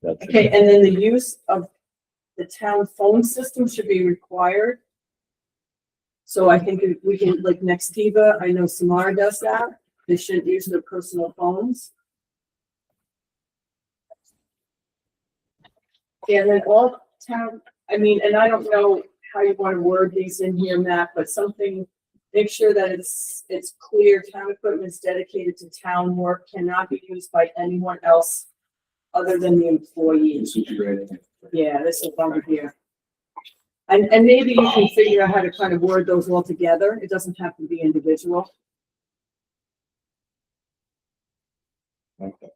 Okay, and then the use of the town phone system should be required. So I think if we can, like Nextiva, I know Samara does that. They shouldn't use their personal phones. And then all town, I mean, and I don't know how you want to word these in here, Matt, but something, make sure that it's clear, town equipment is dedicated to town work, cannot be used by anyone else other than the employees. Yeah, this is over here. And maybe you can figure out how to kind of word those all together. It doesn't have to be individual. Okay.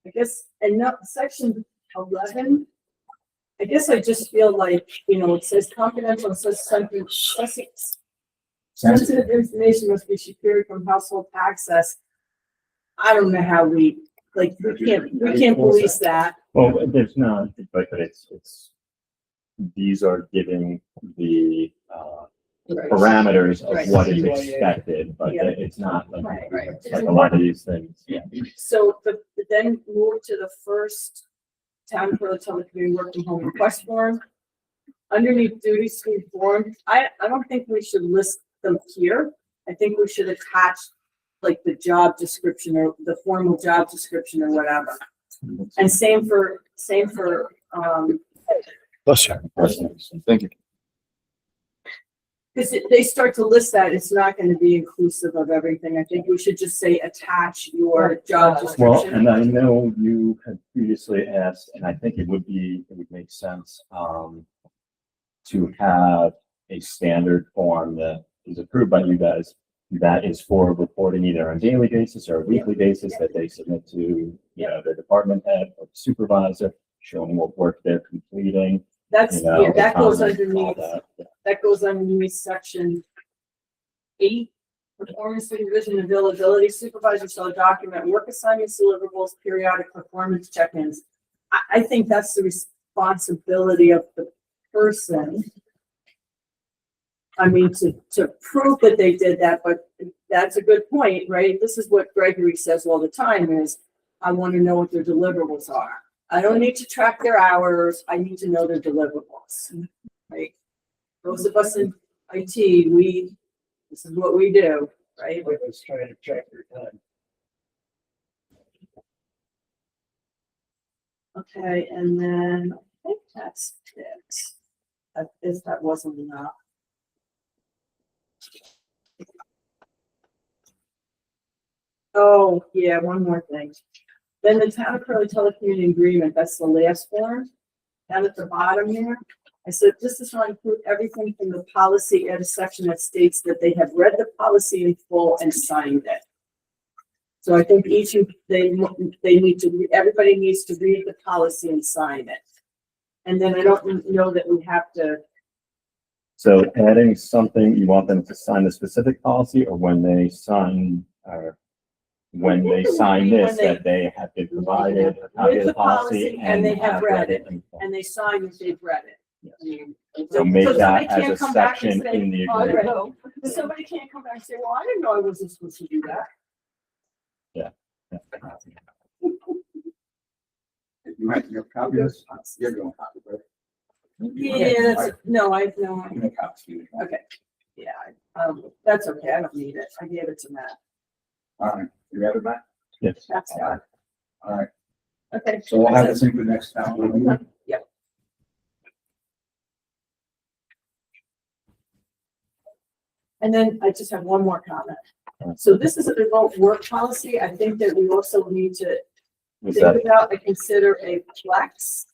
I guess, and not section 11, I guess I just feel like, you know, it says confidential and says something, sensitive information must be secured from household access. I don't know how we can't police that. Well, there's not, but it's, these are giving the, parameters of Right. what is expected, but Yeah. it's not like, Right. like a lot of these things. Yeah. So then move to the first town for the telecommuting work from home request form. Underneath duties to be formed, I don't think we should list them here. I think we should attach like the job description or the formal job description or whatever. And same for, Bless you. Thank you. because they start to list that, it's not gonna be inclusive of everything. I think we should just say attach your job Well, description. and I know you had previously asked, and I think it would make sense, to have a standard form that is approved by you guys that is for reporting either on a daily basis or a weekly basis that they submit to, you know, the department head or supervisor, showing what work they're completing. That's, You know, yeah, that goes comments, all underneath. that. That goes underneath section 8, performance supervision and availability. Supervisor shall document work assignments, deliverables, periodic performance check-ins. I think that's the responsibility of the person. I mean, to prove that they did that, but that's a good point, right? This is what Gregory says all the time is, I want to know what their deliverables are. I don't need to track their hours. I need to know their deliverables, right? Those of us in IT, this is what we do, right? I was trying to check your time. Okay, and then I think that's it. If that wasn't enough. Oh, yeah, one more thing. Then the town of Curly telecommuting agreement, that's the last form. Down at the bottom there, I said, this does not include everything from the policy, add a section that states that they have read the policy in full and signed it. So I think they need to, everybody needs to read the policy and sign it. And then I don't know that we have to, So adding something, you want them to sign the specific policy or when they sign, or when they sign this, that they have been provided a copy of the policy and they have read it. and they sign if they've read it. I mean, So make somebody that as can't a come back and section say, in the "Oh, I read agreement. it." Somebody can't come back and say, well, I didn't know I wasn't supposed to do that. You might, your copy of this, you're going to copy, right? Yeah, no, I know. I'm gonna copy it. Okay, yeah, that's okay, I don't need it, I gave it to Matt. All right, You have it, Matt? Yes. That's All right. All right, Okay. so we'll have this in for next time. And then I just have one more comment. So this is a remote work policy. I think that we also need to Was think that, about and consider a flex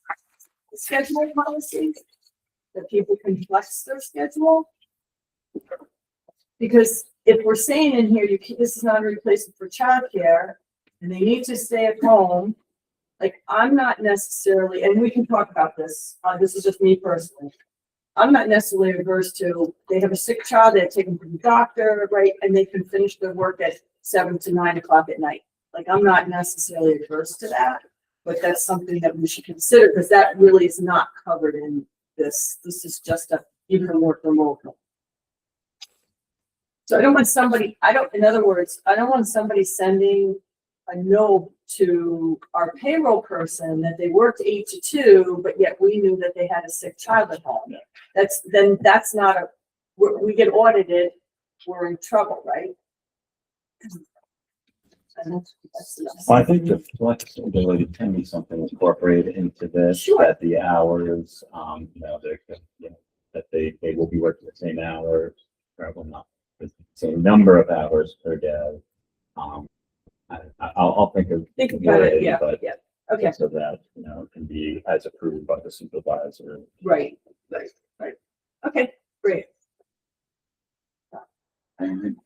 schedule policy, that people can flex their schedule. Because if we're saying in here, this is not a replacement for childcare, and they need to stay at home, like, I'm not necessarily, and we can talk about this, this is just me personally. I'm not necessarily averse to, they have a sick child, they take them to the doctor, right, and they can finish their work at 7 to 9 o'clock at night. Like, I'm not necessarily averse to that, but that's something that we should consider, because that really is not covered in this. This is just you can work remotely. So I don't want somebody, in other words, I don't want somebody sending a note to our payroll person that they worked 8 to 2, but yet we knew that they had a sick child at home. That's not we get audited, we're in trouble, right? well, I think the flexibility can be something incorporated into this, Sure. that the hours, that they will be working the same hours, probably not the same number of hours per day. I'll think of. Think about it, way, yeah, but yeah, okay, so that, it can be as approved by the supervisor. right. Okay, great. And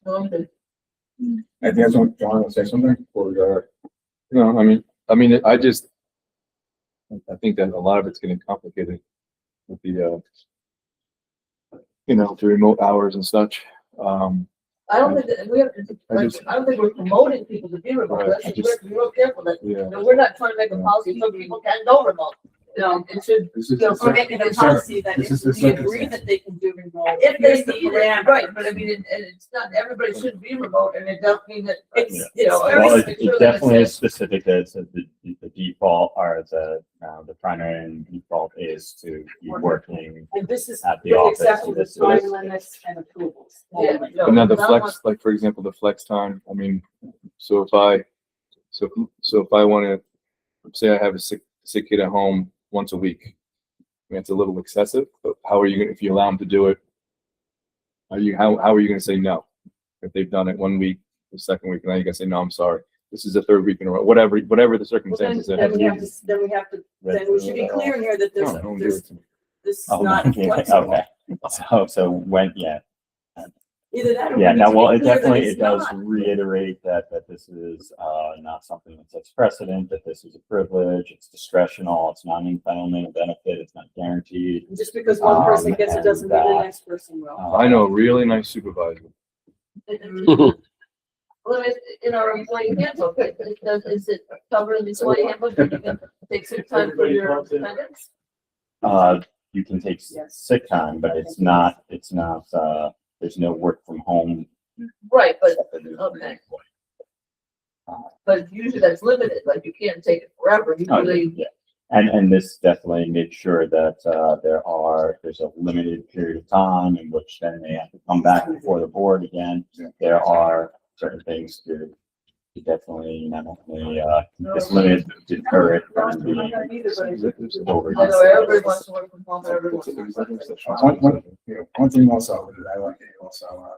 Okay. I think that's what John will say something, or we go, No, I think that a lot of it's getting complicated with the, the remote hours and such. I don't think that we have to, I just- I don't think we're promoting people to be remote. Right, That's, I we have to be real careful that, Yeah. we're not trying to make a policy so people can go remote. No. It should, this is. We're making a policy that This is if the we agree circumstance. that they can do remote. if here's they the need it, parameters. right, but I mean, and it's not, everybody should be remote, and it doesn't mean that, It's- you know. very Well, make it sure that definitely is says- specific that it says the default or the primary and default is to be working And this is at the with office. except for and the this is- time limits and approvals. Yeah, no, But now the not flex, one- like for example, the flex time, so if I want to, say I have a sick kid at home once a week, it's a little excessive, but how are you gonna, if you allow them to do it? How are you gonna say no? If they've done it 1 week, the second week, and now you gotta say, no, I'm sorry, this is the third week in a row, whatever the Well, then, circumstances. then we have to, then we should be clear here that No, don't do there's, it to me. this is Oh, not okay, flexible. okay. So when, Either that or. we yeah, need no, to be well, it clear that definitely, it's it does not. reiterate that this is, not something that sets precedent, that this is a privilege, it's discretional, it's not an entitlement, a benefit, it's not guaranteed. Just because one person gets it and doesn't mean the that, next person will. I know a really nice supervisor. Well, it's in our employee handbook, is it covered in the employee handbook, that you can take sick time for your dependents? You can take Yes. sick time, but it's not, there's no work from home. Right, but, okay. But usually that's limited, like you can't take it forever, Oh, usually, yeah. And this definitely makes sure that, there's a limited period of time in which then they have to come back before the board again. There are certain things to definitely not only, it's limited to deter it from being over. I know everybody wants to work from home, everyone. One thing also, that I like to also,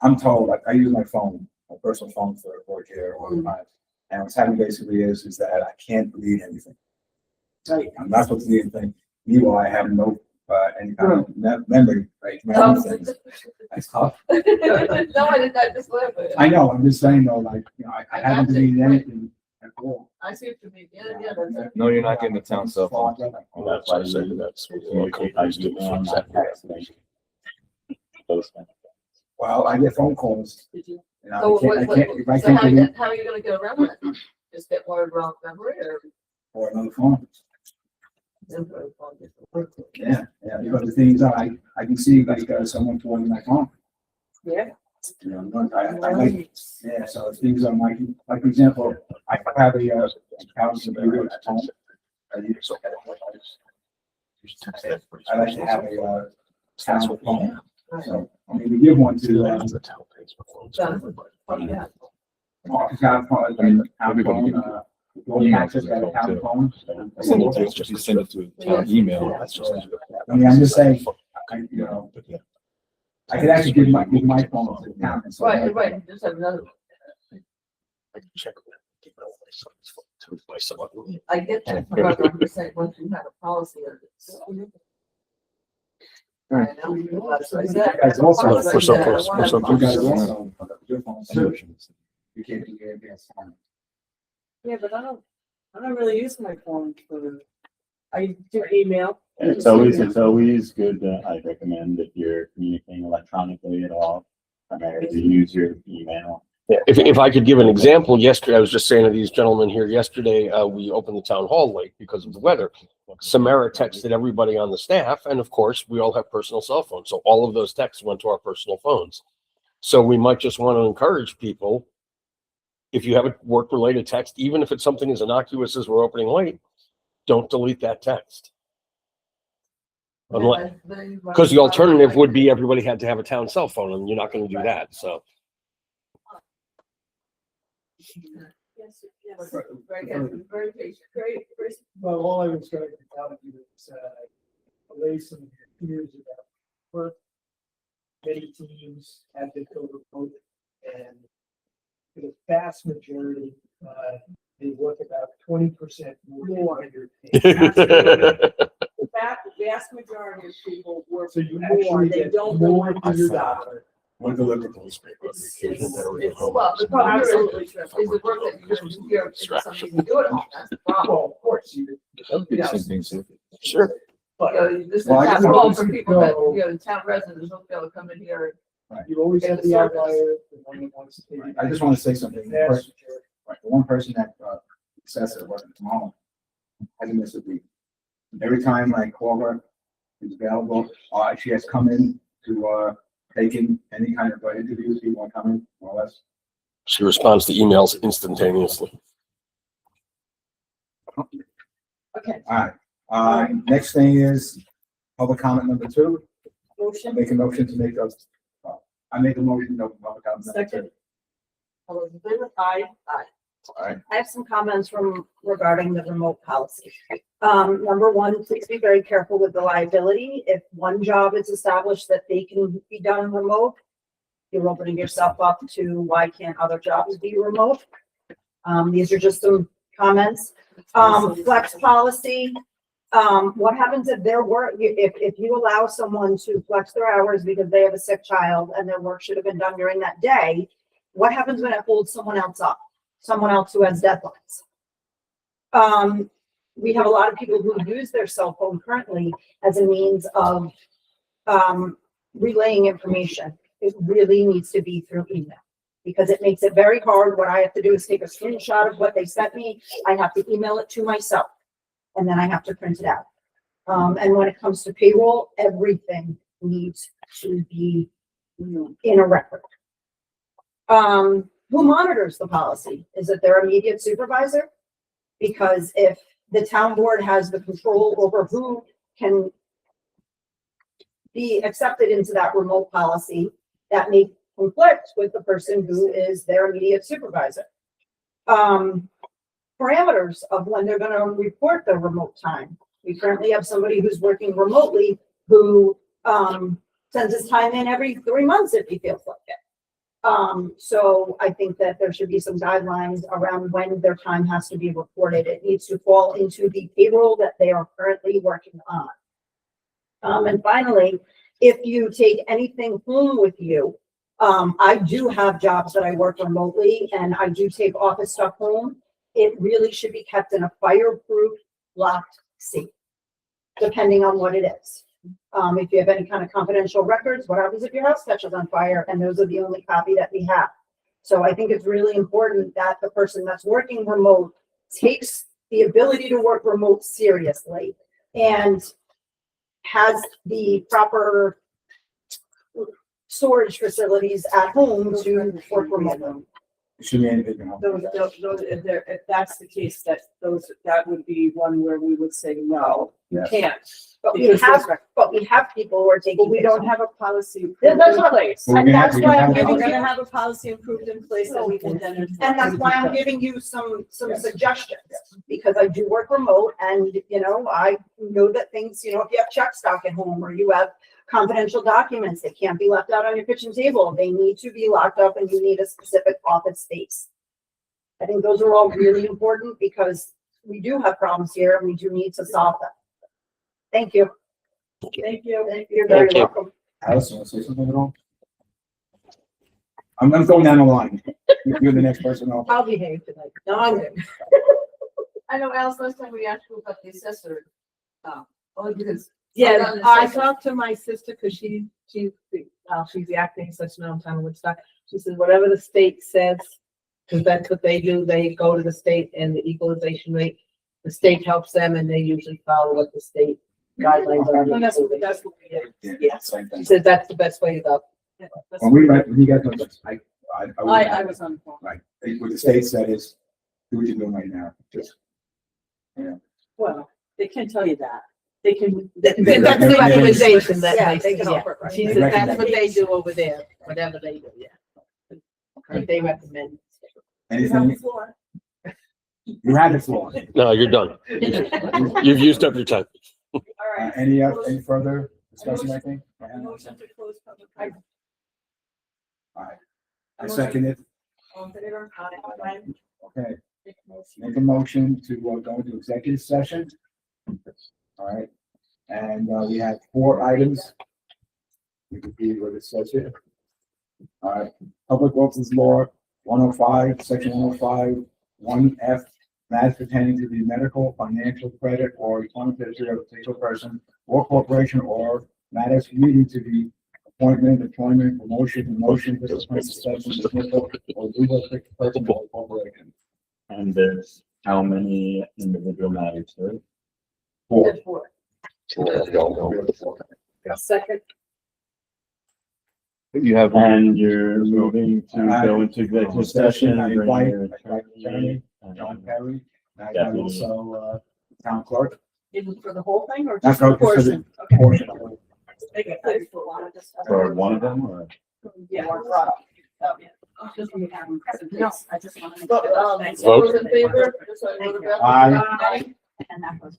I'm told, like, I use my phone, my personal phone for work here all the time. And what's happening basically is that I can't read anything. Right. I'm not supposed to read anything. Meanwhile, I have no, any kind of memory, right? My own things. That's tough. No, I didn't, I just laughed at it. I know, I'm just saying though, like, I haven't been reading anything at all. I see what you mean, yeah, that's it. No, you're not getting the town cell phone. Well, that's why I say that's. Communicate by email, not texting. Those kind of things. Well, I get phone calls. Did you? You know, So I can't, if I So can't get in how are you gonna get around that? Just get more around memory or? or another phone. Yeah, because the thing is, I can see like someone calling my phone. Yeah. You know, I like, yeah, so things are like for example, I have a house computer at home. I like to have a town phone So, I mean, we give one to, Done. office Yeah. town phone, town phone, local access to the town phone. Send it to, just send it to a town email. I mean, I'm just saying, you know, I could actually give my phone to the town. and so- Right, right, just have another, I get that, but I'm just saying, once you have a policy of this. I know, that's what I said. You guys also- That's what I said. I wanna- You guys also, your phones too. You can't do your advanced phone. Yeah, but I don't really use my phone for, I do email. It's always good, I recommend if you're communicating electronically at all, primarily to use your email. Yeah, if I could give an example, yesterday, I was just saying to these gentlemen here yesterday, we opened the town hall late because of the weather. Samara texted everybody on the staff, and of course, we all have personal cell phones, so all of those texts went to our personal phones. So we might just want to encourage people, if you have a work-related text, even if it's something as innocuous as we're opening late, don't delete that text. Unless, because the alternative would be everybody had to have a town cell phone, and you're not going to do that, so. Yes, yes, very good, very patient, very. Well, all I was trying to tell you is, allay some of your fears about work. Many teams have been overloaded, and for the vast majority, they work about 20% more than you're paid. The vast majority of people work So you more, actually they get don't more go. for your dollar. One deliverables. Well, the problem here is the work that you're gonna do here, is something you do it on, that's the problem. Well, of course, you, Sure. You know, this is Well, I not just- fault for people that, No. you know, the town residents don't be able to come in here. you always have the outlier, the one that wants to. take- I just want to say something. The That's- one person that, excessive wasn't tomorrow, hasn't missed a beat. Every time I call her, she's available, she has come in to, take in any kind of interviews, people want to come in, more or less. She responds to emails instantaneously. Okay, All right, next thing is public comment number 2. I motion, make a motion to make a, I make a motion to open public comment number 2. second. All those in favor? Aye. Aye. All right, I have some comments regarding the remote policy. Number one, please be very careful with the liability. If one job is established that they can be done remote, you're opening yourself up to why can't other jobs be remote? These are just some comments. Flex policy, what happens if their work, if you allow someone to flex their hours because they have a sick child and their work should have been done during that day? What happens when it holds someone else up? Someone else who has deadlines? We have a lot of people who use their cell phone currently as a means of relaying information. It really needs to be through email because it makes it very hard. What I have to do is take a screenshot of what they sent me. I have to email it to myself and then I have to print it out. And when it comes to payroll, everything needs to be in a record. Who monitors the policy? Is it their immediate supervisor? Because if the town board has the control over who can be accepted into that remote policy, that may conflict with the person who is their immediate supervisor. Parameters of when they're gonna report their remote time. We currently have somebody who's working remotely who sends his time in every 3 months if he feels like it. So I think that there should be some guidelines around when their time has to be reported. It needs to fall into the payroll that they are currently working on. And finally, if you take anything home with you, I do have jobs that I work remotely and I do take office stuff home. It really should be kept in a fireproof, locked safe, depending on what it is. If you have any kind of confidential records, what happens if your house catches on fire? And those are the only copy that we have. So I think it's really important that the person that's working remote takes the ability to work remote seriously and has the proper storage facilities at home to work remotely. It should be anything. If that's the case, that would be one where we would say, no, you Yes. can't. But we Because have, there's- but we have people who are taking. But we don't pictures. have a policy Yeah, approved that's in what- place. Well, And we have- that's we why have I'm a We're giving policy. gonna you, have a policy approved in place that we can then. and that's why I'm enforce. giving you some Yes. suggestions. Because I do work remote and, you know, I know that things, you know, if you have check stock at home or you have confidential documents that can't be left out on your kitchen table, they need to be locked up and you need a specific office space. I think those are all really important because we do have problems here and we do need to solve them. Thank you. Thank you. You're very Thank you. welcome. Alice, want to say something at all? I'm going down the line. You're the next person. I'll behave tonight. No, I'm good. I know, Alice, last time we asked you about the assessor, only because. Yeah, I'm not I an assessor. talked to my sister, cause she's the acting assessor now in town of Woodstock. She said, whatever the state says, cause that's what they do, they go to the state and the equalization rate. The state helps them and they usually follow what the state guidelines are. And that's what we did. Yeah, same She thing. said that's the best way to go. When you got those, I was on the phone. Right, what the state said is, do what you're doing right now, just. Well, they can't tell you that. They can, That's that's the recommendation that Yeah, they they can yeah. offer it, right? She said that's what they do over there, whatever they do, yeah. Like they recommend. Anything, you had the floor. No, you're done. You've used up your time. Any further discussion, I think? Motion to close public I- hearing. I second it, All in favor? Aye. okay, make a motion to go into executive session. All right, and we have 4 items. You can see what it says here. All right, Public Office Law 105, Section 105, 1F, matters pertaining to the medical, financial, credit, or employment history of a particular person or corporation, or matters leading to the appointment, employment, promotion, demotion, discipline, suspension, dismissal, or legal person or corporation. And there's how many individual matters there? 4. Second. You have. And you're moving to go into executive session. I bring invite your attorney, and- John Perry, and I Deputy. also, town clerk. Is it for the whole thing or That's just the for the portion? Okay. portion of it. Make it clear for a lot of this. For one of them, or? Yeah. Or fraud. Oh, yeah. No, I just want to. But, Vote. those in favor? Just so I know about- Aye. And that goes.